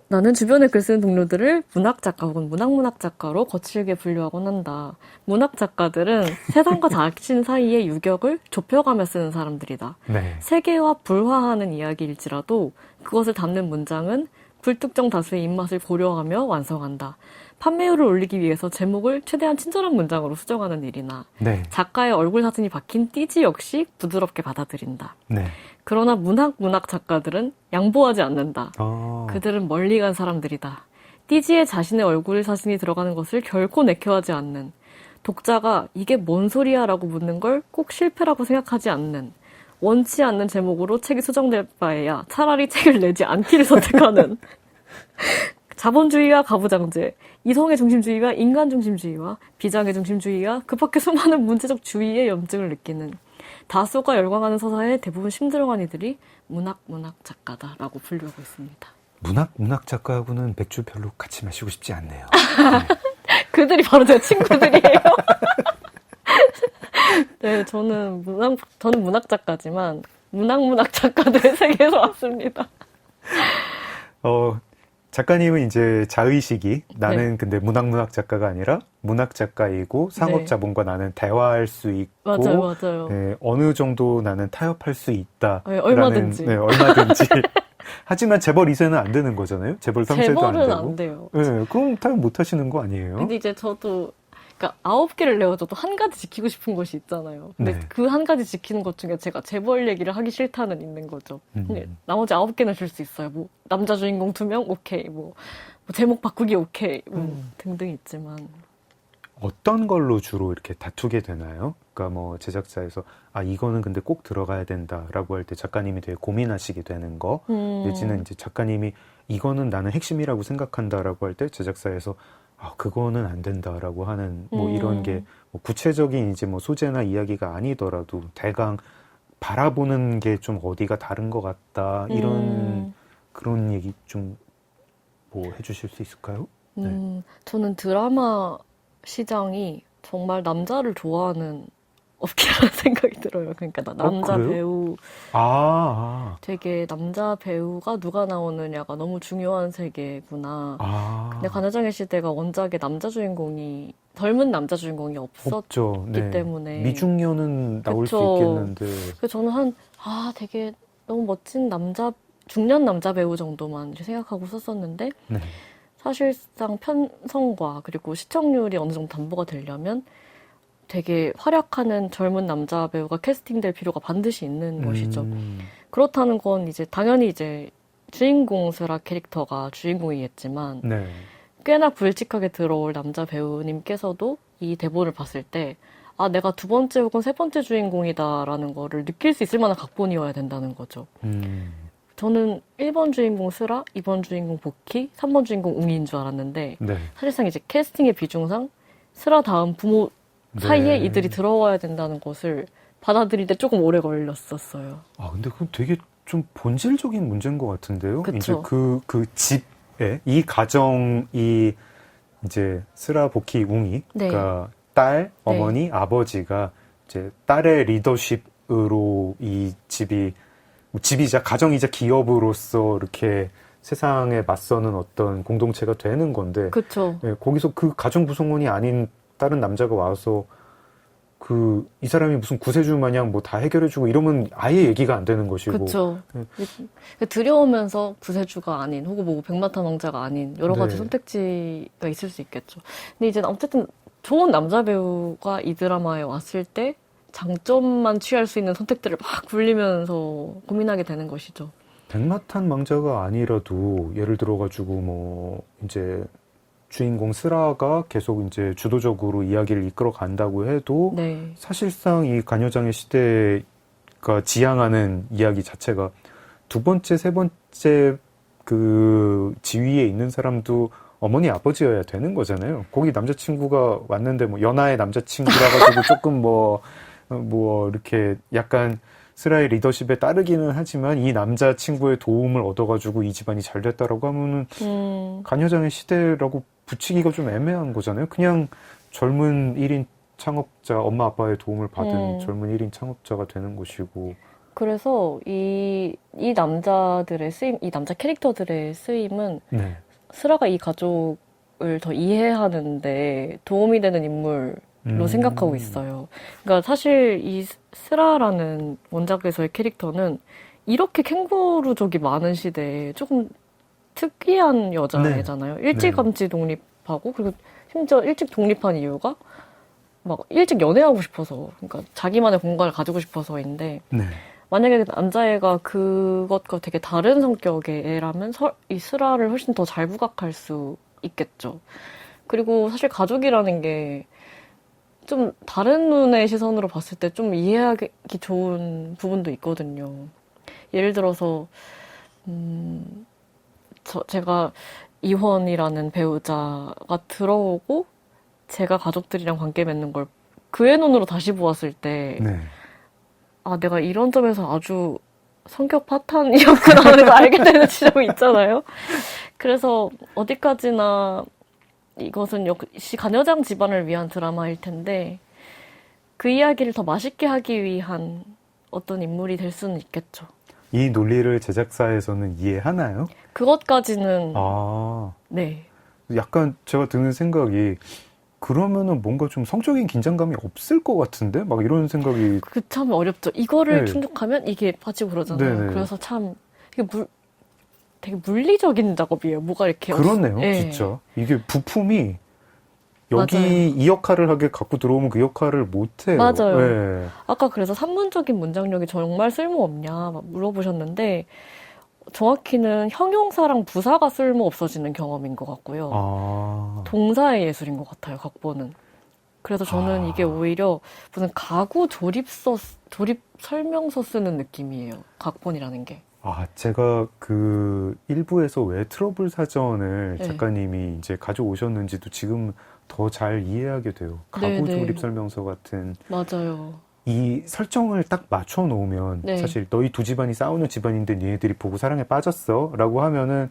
나는 주변에 글 쓰는 동료들을 문학 작가 혹은 문학 작가로 거칠게 분류하곤 한다. 문학 작가들은 세상과 자신 사이의 유격을 좁혀가며 쓰는 사람들이다. 네. 세계와 불화하는 이야기일지라도 그것을 담는 문장은 불특정 다수의 입맛을 고려하며 완성한다. 판매율을 올리기 위해서 제목을 최대한 친절한 문장으로 수정하는 일이나 네. 작가의 얼굴 사진이 박힌 띠지 역시 부드럽게 받아들인다. 네. 그러나 문학 작가들은 양보하지 않는다. 아. 그들은 멀리 간 사람들이다. 띠지에 자신의 얼굴 사진이 들어가는 것을 결코 내켜하지 않는, 독자가 이게 뭔 소리야 라고 묻는 걸 꼭 실패라고 생각하지 않는, 원치 않는 제목으로 책이 수정될 바에야 차라리 책을 내지 않기를 선택하는, 자본주의와 가부장제, 이성의 중심주의와 인간 중심주의와 비장의 중심주의와 그 밖에 수많은 문제적 주의의 염증을 느끼는 다수가 열광하는 서사에 대부분 심드렁한 이들이 문학 작가다라고 분류하고 있습니다. 문학 작가하고는 맥주 별로 같이 마시고 싶지 않네요. 그들이 바로 제 친구들이에요. 네, 저는 문학 작가지만 문학 작가들의 세계에서 왔습니다. 작가님은 이제 자의식이 나는 근데 문학 작가가 아니라 문학 작가이고 상업자본과 나는 대화할 수 있고 맞아요. 네, 어느 정도 나는 타협할 수 있다. 네, 얼마든지. 네, 얼마든지. 하지만 재벌 2세는 안 되는 거잖아요. 재벌 3세도 안 재벌은 되고. 안 돼요. 네, 그럼 타협 못 하시는 거 아니에요? 근데 이제 저도 그러니까 9개를 내어줘도 한 가지 지키고 싶은 것이 있잖아요. 근데 네. 그 한 가지 지키는 것 중에 제가 재벌 얘기를 하기 싫다는 있는 거죠. 근데 나머지 9개는 줄 수 있어요. 뭐 남자 주인공 2명 오케이. 뭐 제목 바꾸기 오케이. 뭐 등등 있지만 어떤 걸로 주로 이렇게 다투게 되나요? 그러니까 뭐 제작자에서 이거는 근데 꼭 들어가야 된다라고 할 때 작가님이 되게 고민하시게 되는 거, 내지는 이제 작가님이 이거는 나는 핵심이라고 생각한다라고 할 때 제작사에서 그거는 안 된다라고 하는 뭐 이런 게 뭐 구체적인 이제 뭐 소재나 이야기가 아니더라도 대강 바라보는 게 좀 어디가 다른 것 같다 이런 그런 얘기 좀 뭐 해주실 수 있을까요? 저는 드라마 시장이 정말 남자를 좋아하는 업계라는 생각이 들어요. 그러니까 남자 그래요? 배우 되게 남자 배우가 누가 나오느냐가 너무 중요한 세계구나. 근데 간여장의 시대가 원작에 젊은 남자 주인공이 없죠. 없었기 때문에 미중년은 나올 수 그쵸. 있겠는데 그래서 저는 되게 너무 멋진 중년 남자 배우 정도만 이렇게 생각하고 썼었는데 네. 사실상 편성과 그리고 시청률이 어느 정도 담보가 되려면 되게 활약하는 젊은 남자 배우가 캐스팅될 필요가 반드시 있는 것이죠. 그렇다는 건 이제 당연히 이제 주인공 스라 캐릭터가 주인공이겠지만 네. 꽤나 굵직하게 들어올 남자 배우님께서도 이 대본을 봤을 때 내가 두 번째 혹은 세 번째 주인공이다라는 거를 느낄 수 있을 만한 각본이어야 된다는 거죠. 저는 1번 주인공 스라, 2번 주인공 보키, 3번 주인공 웅이인 줄 알았는데 네. 사실상 이제 캐스팅의 비중상 스라 다음 부모 사이에 네. 이들이 들어와야 된다는 것을 받아들일 때 조금 오래 걸렸었어요. 근데 그건 되게 좀 본질적인 문제인 것 같은데요. 그쵸. 이제 그 집에 이 가정이 이제 스라 보키 웅이 네. 그러니까 딸, 어머니, 아버지가 이제 딸의 리더십으로 이 집이자 가정이자 기업으로서 이렇게 세상에 맞서는 어떤 공동체가 되는 건데, 그렇죠. 거기서 그 가정 구성원이 아닌 다른 남자가 와서 이 사람이 무슨 구세주 마냥 뭐 다 해결해주고 이러면 아예 얘기가 안 되는 것이고. 그렇죠. 들여오면서 구세주가 아닌 혹은 뭐 백마탄 왕자가 아닌 여러 가지 네. 선택지가 있을 수 있겠죠. 근데 이제 어쨌든 좋은 남자 배우가 이 드라마에 왔을 때 장점만 취할 수 있는 선택들을 막 굴리면서 고민하게 되는 것이죠. 백마탄 왕자가 아니라도 예를 들어가지고 뭐 이제 주인공 스라가 계속 이제 주도적으로 이야기를 이끌어 간다고 해도 네. 사실상 이 간여장의 시대가 지향하는 이야기 자체가 두 번째, 세 번째 그 지위에 있는 사람도 어머니 아버지여야 되는 거잖아요. 거기 남자친구가 왔는데 뭐 연하의 남자친구라 가지고 조금 뭐 이렇게 약간 스라의 리더십에 따르기는 하지만 이 남자친구의 도움을 얻어가지고 이 집안이 잘 됐다라고 하면은 간여장의 시대라고 붙이기가 좀 애매한 거잖아요. 그냥 젊은 1인 창업자, 엄마 아빠의 도움을 받은 젊은 1인 창업자가 되는 것이고. 그래서 이 남자들의 쓰임, 이 남자 캐릭터들의 쓰임은 네. 스라가 이 가족을 더 이해하는데 도움이 되는 인물로 생각하고 있어요. 그러니까 사실 이 스라라는 원작에서의 캐릭터는 이렇게 캥거루족이 많은 시대에 조금 특이한 여자애잖아요. 일찌감치 독립하고 그리고 심지어 일찍 독립한 이유가 막 일찍 연애하고 싶어서, 그러니까 자기만의 공간을 가지고 싶어서인데 네. 만약에 남자애가 그것과 되게 다른 성격의 애라면 이 스라를 훨씬 더 잘 부각할 수 있겠죠. 그리고 사실 가족이라는 게 좀 다른 눈의 시선으로 봤을 때 좀 이해하기 좋은 부분도 있거든요. 예를 들어서 제가 이원이라는 배우자가 들어오고 제가 가족들이랑 관계 맺는 걸 그의 눈으로 다시 보았을 때 네. 내가 이런 점에서 아주 성격 파탄이었구나 하는 걸 알게 되는 지점이 있잖아요. 그래서 어디까지나 이것은 역시 간여장 집안을 위한 드라마일 텐데 그 이야기를 더 맛있게 하기 위한 어떤 인물이 될 수는 있겠죠. 이 논리를 제작사에서는 이해하나요? 그것까지는 네. 약간 제가 드는 생각이 그러면은 뭔가 좀 성적인 긴장감이 없을 것 같은데? 막 이런 생각이. 그 참 어렵죠. 이거를 충족하면 이게 빠지고 그러잖아요. 네네. 그래서 참 이게 되게 물리적인 작업이에요. 뭐가 이렇게. 그렇네요. 네. 진짜. 이게 부품이 여기 맞아요. 이 역할을 하게 갖고 들어오면 그 역할을 못해요. 맞아요. 네. 아까 그래서 산문적인 문장력이 정말 쓸모없냐 막 물어보셨는데 정확히는 형용사랑 부사가 쓸모 없어지는 경험인 것 같고요. 동사의 예술인 것 같아요. 각본은. 그래서 저는 이게 오히려 무슨 가구 조립 설명서 쓰는 느낌이에요. 각본이라는 게. 제가 그 일부에서 왜 트러블 사전을 네. 작가님이 이제 가져오셨는지도 지금 더 잘 이해하게 돼요. 가구 네, 네. 조립 설명서 같은 맞아요. 이 설정을 딱 맞춰 놓으면 네. 사실 너희 두 집안이 싸우는 집안인데 니네들이 보고 사랑에 빠졌어 라고 하면은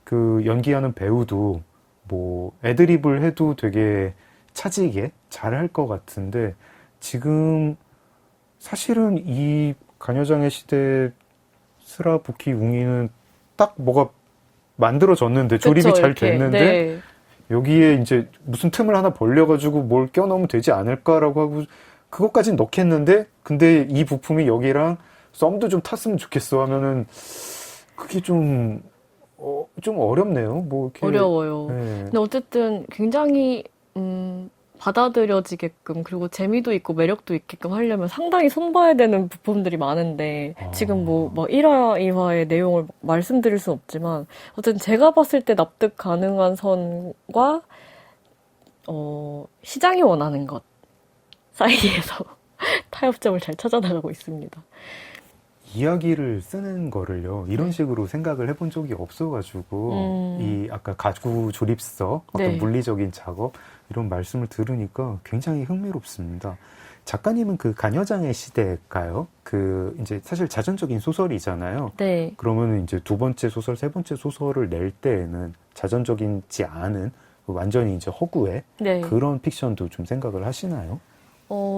그 연기하는 배우도 뭐 애드립을 해도 되게 차지게 잘할 것 같은데 지금 사실은 이 가녀장의 시대 스라부키 웅이는 딱 뭐가 만들어졌는데 조립이 그쵸, 잘 이렇게. 됐는데 네. 여기에 이제 무슨 틈을 하나 벌려가지고 뭘 껴넣으면 되지 않을까라고 하고 그것까진 넣겠는데 근데 이 부품이 여기랑 썸도 좀 탔으면 좋겠어 하면은 그게 좀 어렵네요. 뭐 이렇게 어려워요. 네. 근데 어쨌든 굉장히 받아들여지게끔 그리고 재미도 있고 매력도 있게끔 하려면 상당히 손봐야 되는 부품들이 많은데 지금 뭐 1화, 2화의 내용을 말씀드릴 순 없지만 어쨌든 제가 봤을 때 납득 가능한 선과 시장이 원하는 것 사이에서 타협점을 잘 찾아나가고 있습니다. 이야기를 쓰는 거를요 이런 식으로 생각을 해본 적이 없어가지고 이 아까 가구 조립서 어떤 네. 물리적인 작업 이런 말씀을 들으니까 굉장히 흥미롭습니다. 작가님은 그 가녀장의 시대일까요? 그 이제 사실 자전적인 소설이잖아요. 네. 그러면 이제 두 번째 소설, 세 번째 소설을 낼 때에는 자전적이지 않은 완전히 이제 허구의 네. 그런 픽션도 좀 생각을 하시나요?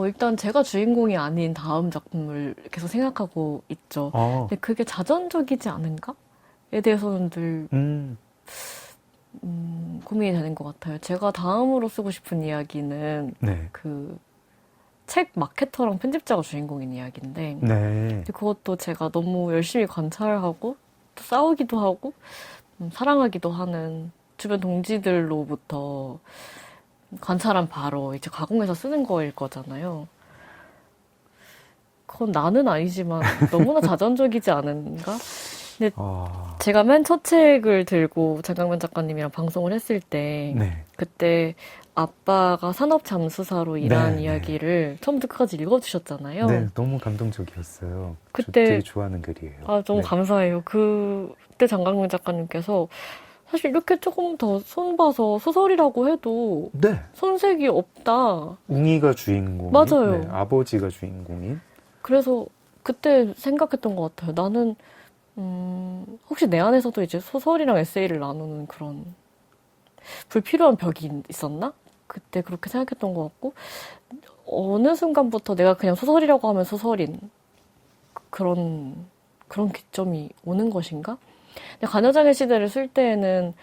일단 제가 주인공이 아닌 다음 작품을 계속 생각하고 있죠. 근데 그게 자전적이지 않은가?에 대해서는 늘 고민이 되는 것 같아요. 제가 다음으로 쓰고 싶은 이야기는 네. 그 책 마케터랑 편집자가 주인공인 이야기인데 네. 근데 그것도 제가 너무 열심히 관찰하고 또 싸우기도 하고 사랑하기도 하는 주변 동지들로부터 관찰한 바로 이제 가공해서 쓰는 거일 거잖아요. 그건 나는 아니지만 너무나 자전적이지 않은가? 근데 제가 맨 첫 책을 들고 장강면 작가님이랑 방송을 했을 때 네. 그때 아빠가 산업잠수사로 일한 네, 이야기를 처음부터 끝까지 읽어주셨잖아요. 네, 너무 감동적이었어요. 그때- 저 되게 좋아하는 글이에요. 너무 네. 감사해요. 그때 장강면 작가님께서 사실 이렇게 조금 더 손봐서 소설이라고 해도 네. 손색이 없다. 웅이가 주인공. 맞아요. 네, 아버지가 주인공인. 그래서 그때 생각했던 것 같아요. 나는 혹시 내 안에서도 이제 소설이랑 에세이를 나누는 그런 불필요한 벽이 있었나? 그때 그렇게 생각했던 것 같고 어느 순간부터 내가 그냥 소설이라고 하면 소설인 그런 기점이 오는 것인가? 근데 가녀장의 시대를 쓸 때에는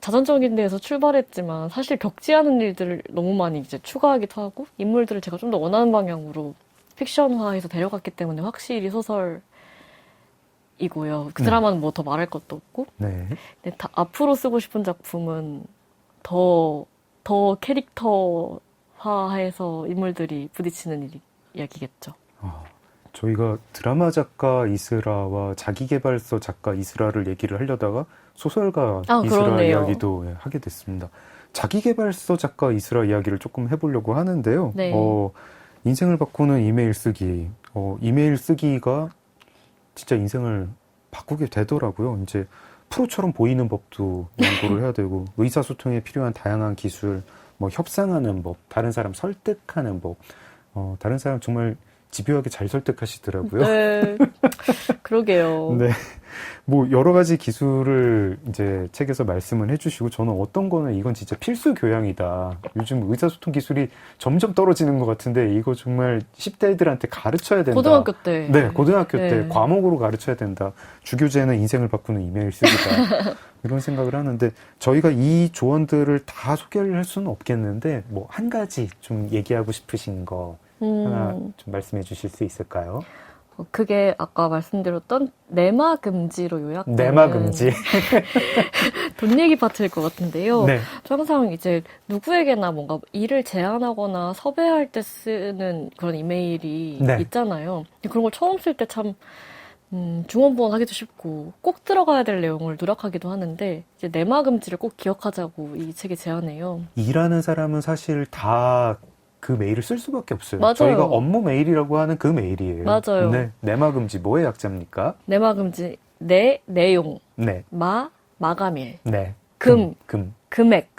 자전적인 데에서 출발했지만 사실 겪지 않은 일들을 너무 많이 이제 추가하기도 하고 인물들을 제가 좀 더 원하는 방향으로 픽션화해서 데려갔기 때문에 확실히 소설이고요. 그 네. 드라마는 뭐 더 말할 것도 없고 네. 근데 앞으로 쓰고 싶은 작품은 더 캐릭터화해서 인물들이 부딪히는 이야기겠죠. 저희가 드라마 작가 이스라와 자기계발서 작가 이스라를 얘기를 하려다가 소설가 이스라 그러네요. 이야기도 하게 됐습니다. 자기계발서 작가 이스라 이야기를 조금 해보려고 하는데요. 네. 인생을 바꾸는 이메일 쓰기. 이메일 쓰기가 진짜 인생을 바꾸게 되더라고요. 이제 프로처럼 보이는 법도 연구를 해야 되고 의사소통에 필요한 다양한 기술, 뭐 협상하는 법, 다른 사람 설득하는 법, 다른 사람 정말 집요하게 잘 설득하시더라고요. 네. 그러게요. 네. 뭐 여러 가지 기술을 이제 책에서 말씀을 해주시고 저는 어떤 거는 이건 진짜 필수 교양이다. 요즘 의사소통 기술이 점점 떨어지는 것 같은데 이거 정말 10대들한테 가르쳐야 된다. 고등학교 때. 네, 고등학교 때 네. 과목으로 가르쳐야 된다. 주교재는 인생을 바꾸는 이메일 쓰기다. 이런 생각을 하는데 저희가 이 조언들을 다 소개를 할 수는 없겠는데 뭐 한 가지 좀 얘기하고 싶으신 거 하나 좀 말씀해 주실 수 있을까요? 그게 아까 말씀드렸던 내마금지로 요약되는 내마금지. 돈 얘기 파트일 것 같은데요. 네. 저 항상 이제 누구에게나 뭔가 일을 제안하거나 섭외할 때 쓰는 그런 이메일이 네. 있잖아요. 근데 그런 걸 처음 쓸 때 참 중원부원 하기도 쉽고 꼭 들어가야 될 내용을 누락하기도 하는데 이제 내마금지를 꼭 기억하자고 이 책에 제안해요. 일하는 사람은 사실 다 그 메일을 쓸 수밖에 없어요. 맞아요. 저희가 업무 메일이라고 하는 그 메일이에요. 맞아요. 네. 내마금지 뭐의 약자입니까? 내마금지, 내용, 네. 마감일, 네. 금, 금액,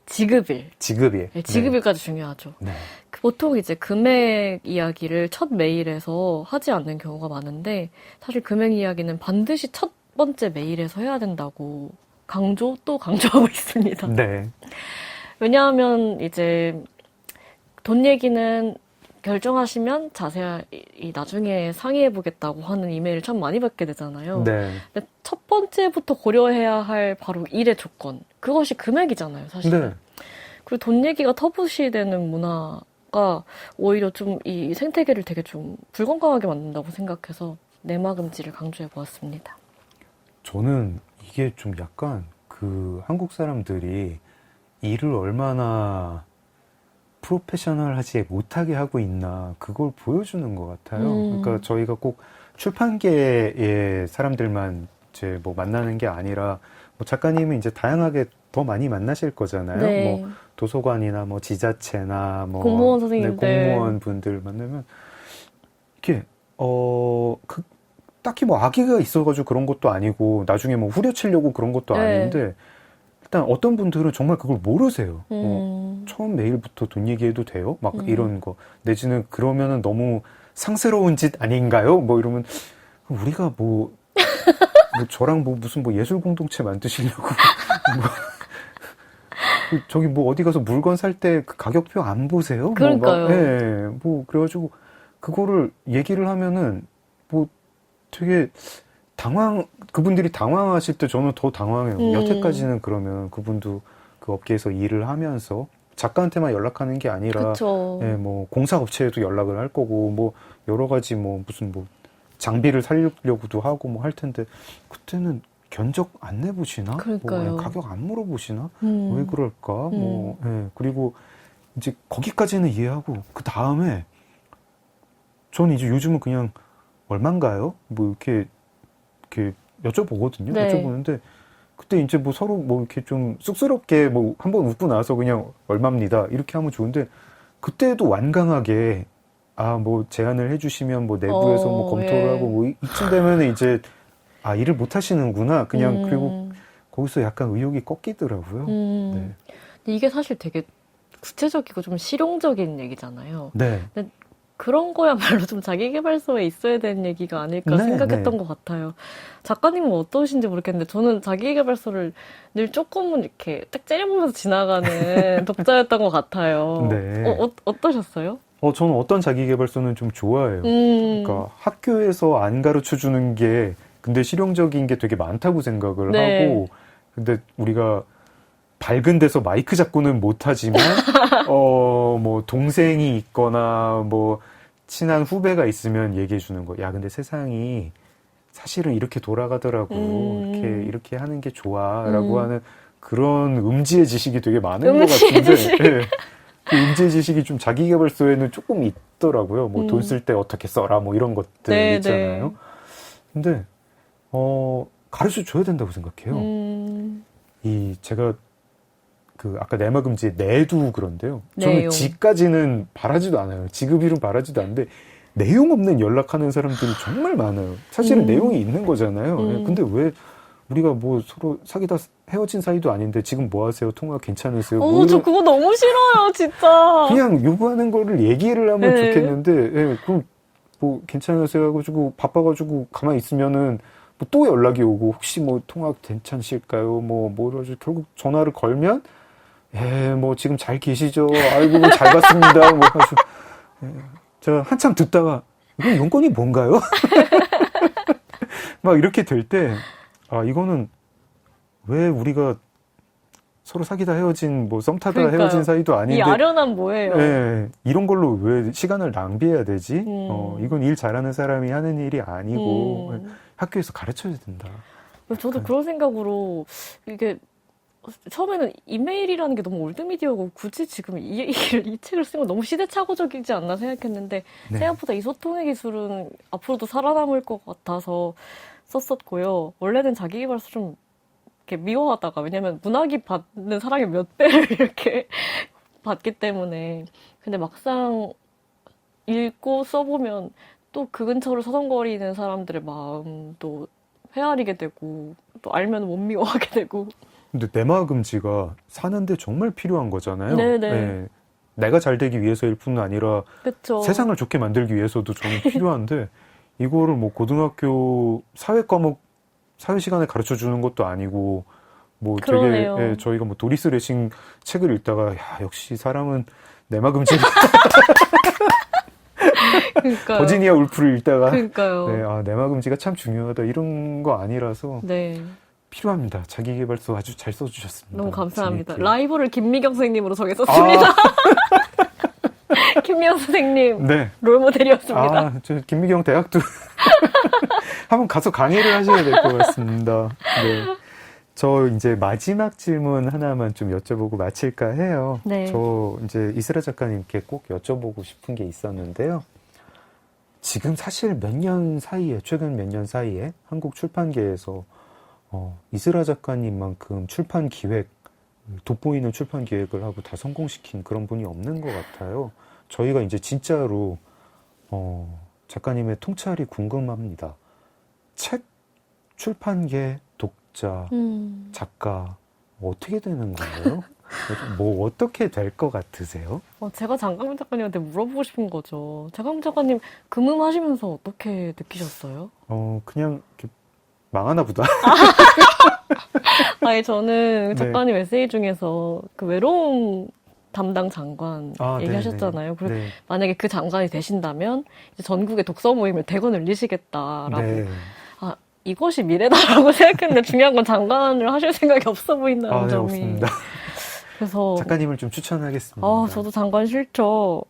지급일. 지급일. 네, 지급일까지 중요하죠. 네. 보통 이제 금액 이야기를 첫 메일에서 하지 않는 경우가 많은데, 사실 금액 이야기는 반드시 첫 번째 메일에서 해야 된다고 또 강조하고 있습니다. 네. 왜냐하면 이제 돈 얘기는 결정하시면 자세히 나중에 상의해보겠다고 하는 이메일을 참 많이 받게 되잖아요. 네. 근데 첫 번째부터 고려해야 할 바로 일의 조건. 그것이 금액이잖아요, 사실. 네. 그리고 돈 얘기가 터부시되는 문화가 오히려 좀 이 생태계를 되게 좀 불건강하게 만든다고 생각해서 내마금지를 강조해 보았습니다. 저는 이게 좀 약간 그 한국 사람들이 일을 얼마나 프로페셔널하지 못하게 하고 있나 그걸 보여주는 것 같아요. 그러니까 저희가 꼭 출판계의 사람들만 이제 뭐 만나는 게 아니라 뭐 작가님은 이제 다양하게 더 많이 만나실 거잖아요. 네. 뭐 도서관이나 뭐 지자체나 뭐 공무원 선생님들. 공무원 분들 만나면 이렇게 딱히 뭐 악의가 있어가지고 그런 것도 아니고 나중에 뭐 후려치려고 그런 것도 네. 아닌데 일단 어떤 분들은 정말 그걸 모르세요. 처음 메일부터 돈 얘기해도 돼요? 막 이런 거. 내지는 그러면은 너무 상스러운 짓 아닌가요? 뭐 이러면 우리가 뭐 저랑 뭐 무슨 뭐 예술 공동체 만드시려고 저기 뭐 어디 가서 물건 살 때 그 가격표 안 보세요? 그러니까요. 예, 뭐 그래가지고 그거를 얘기를 하면은 뭐 되게 그분들이 당황하실 때 저는 더 당황해요. 여태까지는 그러면 그분도 그 업계에서 일을 하면서 작가한테만 연락하는 게 아니라, 그쵸. 예, 뭐 공사업체에도 연락을 할 거고, 뭐 여러 가지 뭐 무슨 뭐 장비를 살려고도 하고 뭐 할 텐데 그때는 견적 안 내보시나? 그러니까요. 뭐, 예, 가격 안 물어보시나? 왜 그럴까? 뭐, 예, 그리고 이제 거기까지는 이해하고 그 다음에 저는 이제 요즘은 그냥 얼만가요? 뭐 이렇게 여쭤보거든요. 네. 여쭤보는데 그때 이제 뭐 서로 뭐 이렇게 좀 쑥스럽게 뭐 한번 웃고 나서 그냥 얼마입니다 이렇게 하면 좋은데 그때도 완강하게 뭐 제안을 해주시면 뭐 내부에서 뭐 검토를 예. 하고 뭐 이쯤 되면은 이제 일을 못 하시는구나 그냥 그리고 거기서 약간 의욕이 꺾이더라고요. 네. 근데 이게 사실 되게 구체적이고 좀 실용적인 얘기잖아요. 네. 근데 그런 거야말로 좀 자기계발서에 있어야 되는 얘기가 아닐까 네, 생각했던 네. 것 같아요. 작가님은 어떠신지 모르겠는데 저는 자기계발서를 늘 조금은 이렇게 딱 째려보면서 지나가는 독자였던 것 같아요. 네. 어떠셨어요? 저는 어떤 자기계발서는 좀 좋아해요. 그러니까 학교에서 안 가르쳐 주는 게 근데 실용적인 게 되게 많다고 생각을 네. 하고 근데 우리가 밝은 데서 마이크 잡고는 못하지만 뭐 동생이 있거나 뭐 친한 후배가 있으면 얘기해 주는 거. 야 근데 세상이 사실은 이렇게 돌아가더라고. 이렇게 하는 게 좋아라고 하는 그런 음지의 지식이 되게 많은 것 같은데 예. 그 음지의 지식이 좀 자기계발서에는 조금 있더라고요. 뭐 돈 쓸 때 어떻게 써라 뭐 이런 것들 네, 있잖아요. 네. 근데 가르쳐 줘야 된다고 생각해요. 제가 아까 내마금지의 내도 그런데요. 저는 내용. 지까지는 바라지도 않아요. 지급일은 바라지도 않는데 내용 없는 연락하는 사람들이 정말 많아요. 사실은 내용이 있는 거잖아요. 예, 근데 왜 우리가 뭐 서로 사귀다 헤어진 사이도 아닌데 지금 뭐 하세요? 통화 괜찮으세요? 뭐 저 그거 너무 싫어요, 진짜. 그냥 요구하는 거를 얘기를 하면 네. 좋겠는데, 예, 그럼 뭐 괜찮으세요? 해가지고 바빠가지고 가만히 있으면은 뭐 또 연락이 오고 혹시 뭐 통화 괜찮으실까요? 뭐라지 결국 전화를 걸면 뭐 지금 잘 계시죠? 아이고 잘 봤습니다. 뭐 해가지고 제가 한참 듣다가 이건 용건이 뭔가요? 막 이렇게 될 때 이거는 왜 우리가 서로 사귀다 헤어진 뭐 썸 타다 그러니까요. 헤어진 사이도 아닌데 이 아련한 뭐예요? 네, 이런 걸로 왜 시간을 낭비해야 되지? 이건 일 잘하는 사람이 하는 일이 아니고 학교에서 가르쳐야 된다. 저도 그런 생각으로 이게 처음에는 이메일이라는 게 너무 올드미디어고 굳이 지금 이 책을 쓴 건 너무 시대착오적이지 않나 생각했는데 네. 생각보다 이 소통의 기술은 앞으로도 살아남을 것 같아서 썼었고요. 원래는 자기계발서 좀 이렇게 미워하다가 왜냐면 문학이 받는 사랑의 몇 배를 이렇게 봤기 때문에. 근데 막상 읽고 써보면 또 그 근처를 서성거리는 사람들의 마음도 헤아리게 되고 또 알면 못 미워하게 되고. 근데 내마금지가 사는데 정말 필요한 거잖아요. 네네. 네. 내가 잘 되기 위해서일 뿐 아니라 그쵸. 세상을 좋게 만들기 위해서도 저는 필요한데 이거를 뭐 고등학교 사회 과목 사회 시간에 가르쳐 주는 것도 아니고 뭐 되게 그러네요. 예, 저희가 뭐 도리스 레싱 책을 읽다가 야 역시 사람은 내마금지 그러니까요. 버지니아 울프를 읽다가 그러니까요. 네, 아, 내마금지가 참 중요하다 이런 거 아니라서 네. 필요합니다. 자기계발서 아주 잘 써주셨습니다. 너무 감사합니다. 재밌게. 라이벌을 김미경 선생님으로 정했었습니다. 김미경 선생님 네. 롤모델이었습니다. 아, 저 김미경 대학도 한번 가서 강의를 하셔야 될 것 같습니다. 네. 저 이제 마지막 질문 하나만 좀 여쭤보고 마칠까 해요. 네. 저 이제 이슬아 작가님께 꼭 여쭤보고 싶은 게 있었는데요. 지금 사실 몇 년 사이에, 최근 몇 년 사이에 한국 출판계에서 이슬아 작가님만큼 출판 기획, 돋보이는 출판 기획을 하고 다 성공시킨 그런 분이 없는 것 같아요. 저희가 이제 진짜로 작가님의 통찰이 궁금합니다. 책, 출판계, 독자, 작가 어떻게 되는 건가요? 뭐 어떻게 될 것 같으세요? 제가 장강민 작가님한테 물어보고 싶은 거죠. 장강민 작가님 금음하시면서 어떻게 느끼셨어요? 그냥 이렇게 망하나 보다. 아니 저는 네. 작가님 에세이 중에서 그 외로움 담당 장관 얘기하셨잖아요. 그래서 네. 만약에 그 장관이 되신다면 이제 전국의 독서 모임을 대거 늘리시겠다라고. 네. 아 이것이 미래다라고 생각했는데 중요한 건 장관을 하실 생각이 없어 보인다는 네, 점이. 없습니다. 그래서 작가님을 좀 추천하겠습니다. 저도 장관 싫죠.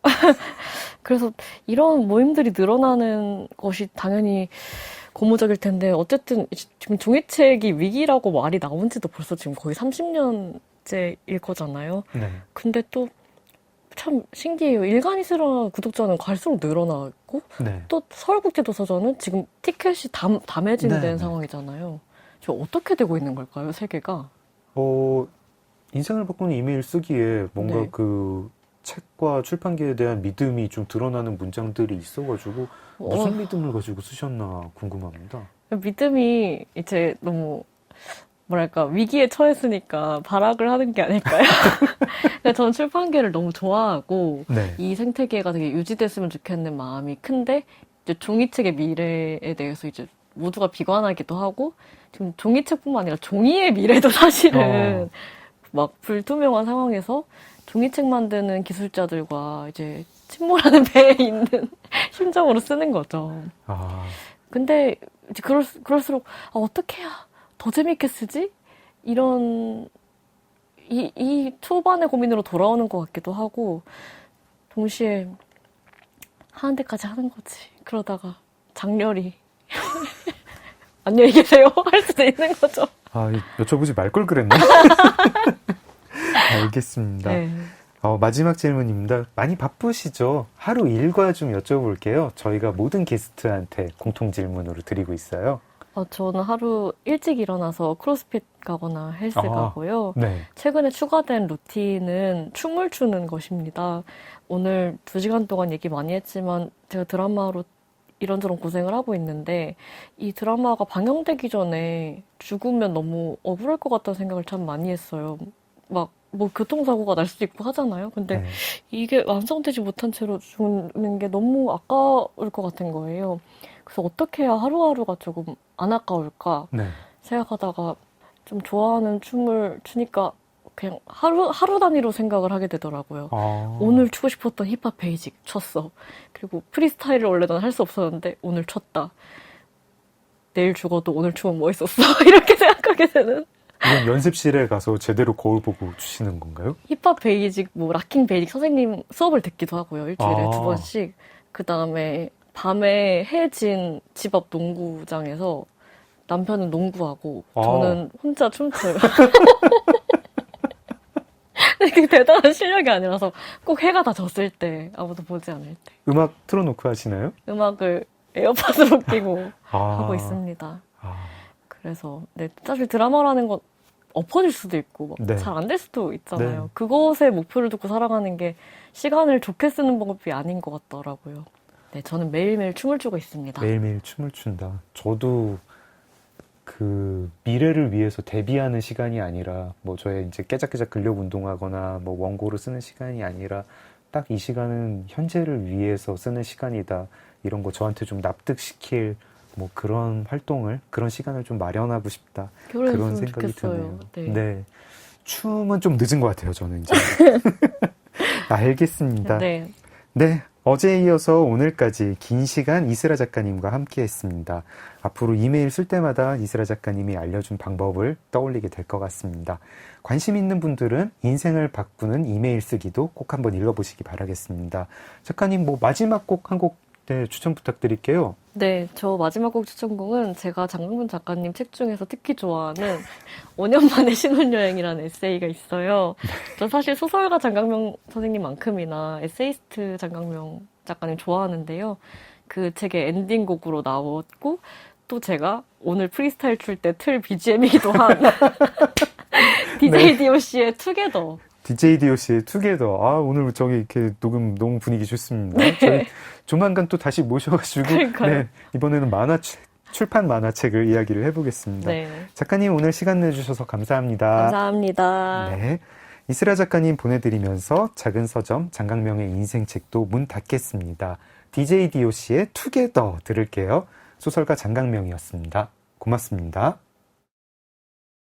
그래서 이런 모임들이 늘어나는 것이 당연히 고무적일 텐데 어쨌든 지금 종이책이 위기라고 말이 나온 지도 벌써 지금 거의 30년째일 거잖아요. 네. 근데 또 참 신기해요. 일간이슬아 구독자는 갈수록 늘어나고 네. 또 서울국제도서전은 지금 티켓이 담해진된 네. 상황이잖아요. 지금 어떻게 되고 있는 걸까요, 세계가? 인생을 바꾸는 이메일 쓰기에 뭔가 네. 그 책과 출판계에 대한 믿음이 좀 드러나는 문장들이 있어가지고 무슨 믿음을 가지고 쓰셨나 궁금합니다. 믿음이 이제 너무 뭐랄까 위기에 처했으니까 발악을 하는 게 아닐까요? 근데 저는 출판계를 너무 좋아하고 네. 이 생태계가 되게 유지됐으면 좋겠는 마음이 큰데 이제 종이책의 미래에 대해서 이제 모두가 비관하기도 하고 지금 종이책뿐만 아니라 종이의 미래도 사실은 막 불투명한 상황에서 종이책 만드는 기술자들과 이제 침몰하는 배에 있는 심정으로 쓰는 거죠. 근데 이제 그럴수록 어떻게 해야 더 재밌게 쓰지? 이런 이 초반의 고민으로 돌아오는 것 같기도 하고 동시에 하는 데까지 하는 거지. 그러다가 장렬히 안녕히 계세요 할 수도 있는 거죠. 여쭤보지 말 걸 그랬네. 알겠습니다. 네. 마지막 질문입니다. 많이 바쁘시죠? 하루 일과 좀 여쭤볼게요. 저희가 모든 게스트한테 공통 질문으로 드리고 있어요. 저는 하루 일찍 일어나서 크로스핏 가거나 헬스 가고요. 네. 최근에 추가된 루틴은 춤을 추는 것입니다. 오늘 2시간 동안 얘기 많이 했지만 제가 드라마로 이런저런 고생을 하고 있는데 이 드라마가 방영되기 전에 죽으면 너무 억울할 것 같다는 생각을 참 많이 했어요. 막 뭐 교통사고가 날 수도 있고 하잖아요. 근데 이게 완성되지 못한 채로 죽는 게 너무 아까울 것 같은 거예요. 그래서 어떻게 해야 하루하루가 조금 안 아까울까 생각하다가 좀 좋아하는 춤을 추니까 그냥 하루 단위로 생각을 하게 되더라고요. 오늘 추고 싶었던 힙합 베이직 췄어. 그리고 프리스타일을 원래 난 할 수 없었는데 오늘 췄다. 내일 죽어도 오늘 추면 뭐 있었어. 이렇게 생각하게 되는. 이건 연습실에 가서 제대로 거울 보고 추시는 건가요? 힙합 베이직, 뭐 락킹 베이직 선생님 수업을 듣기도 하고요. 일주일에 2번씩. 그 다음에 밤에 해진 집 앞 농구장에서 남편은 농구하고 저는 혼자 춤춰요. 그게 대단한 실력이 아니라서 꼭 해가 다 졌을 때, 아무도 보지 않을 때. 음악 틀어놓고 하시나요? 음악을 에어팟으로 끼고 하고 있습니다. 그래서 사실 드라마라는 건 엎어질 수도 있고 네. 잘 안 될 수도 있잖아요. 네. 그것에 목표를 두고 살아가는 게 시간을 좋게 쓰는 방법이 아닌 것 같더라고요. 네, 저는 매일매일 춤을 추고 있습니다. 매일매일 춤을 춘다. 저도 그 미래를 위해서 대비하는 시간이 아니라 뭐 저의 이제 깨작깨작 근력 운동하거나 뭐 원고를 쓰는 시간이 아니라 딱 이 시간은 현재를 위해서 쓰는 시간이다. 이런 거 저한테 좀 납득시킬 뭐 그런 활동을 그런 시간을 좀 마련하고 싶다. 그런 그랬으면 생각이 좋겠어요. 드네요. 네. 네. 춤은 좀 늦은 것 같아요. 저는 이제. 알겠습니다. 네. 네, 어제에 이어서 오늘까지 긴 시간 이슬아 작가님과 함께 했습니다. 앞으로 이메일 쓸 때마다 이슬아 작가님이 알려준 방법을 떠올리게 될 것 같습니다. 관심 있는 분들은 인생을 바꾸는 이메일 쓰기도 꼭 한번 읽어보시기 바라겠습니다. 작가님, 뭐 마지막 곡 한 곡 추천 부탁드릴게요. 네, 저 마지막 곡 추천곡은 제가 장강문 작가님 책 중에서 특히 좋아하는 5년 만의 신혼여행이라는 에세이가 있어요. 저 사실 소설가 장강명 선생님만큼이나 에세이스트 장강명 작가님 좋아하는데요. 그 책의 엔딩곡으로 나왔고 또 제가 오늘 프리스타일 출 때 틀 BGM이기도 한 DJ DOC의 투게더. DJ DOC의 투게더. 아, 오늘 저기 이렇게 녹음 너무 분위기 좋습니다. 저희 조만간 또 다시 모셔가지고 그러니까요. 네, 이번에는 출판 만화책을 이야기를 해보겠습니다. 네. 작가님 오늘 시간 내주셔서 감사합니다. 감사합니다. 네. 이슬아 작가님 보내드리면서 작은 서점 장강명의 인생책도 문 닫겠습니다. DJ DOC의 투게더 들을게요. 소설가 장강명이었습니다. 고맙습니다.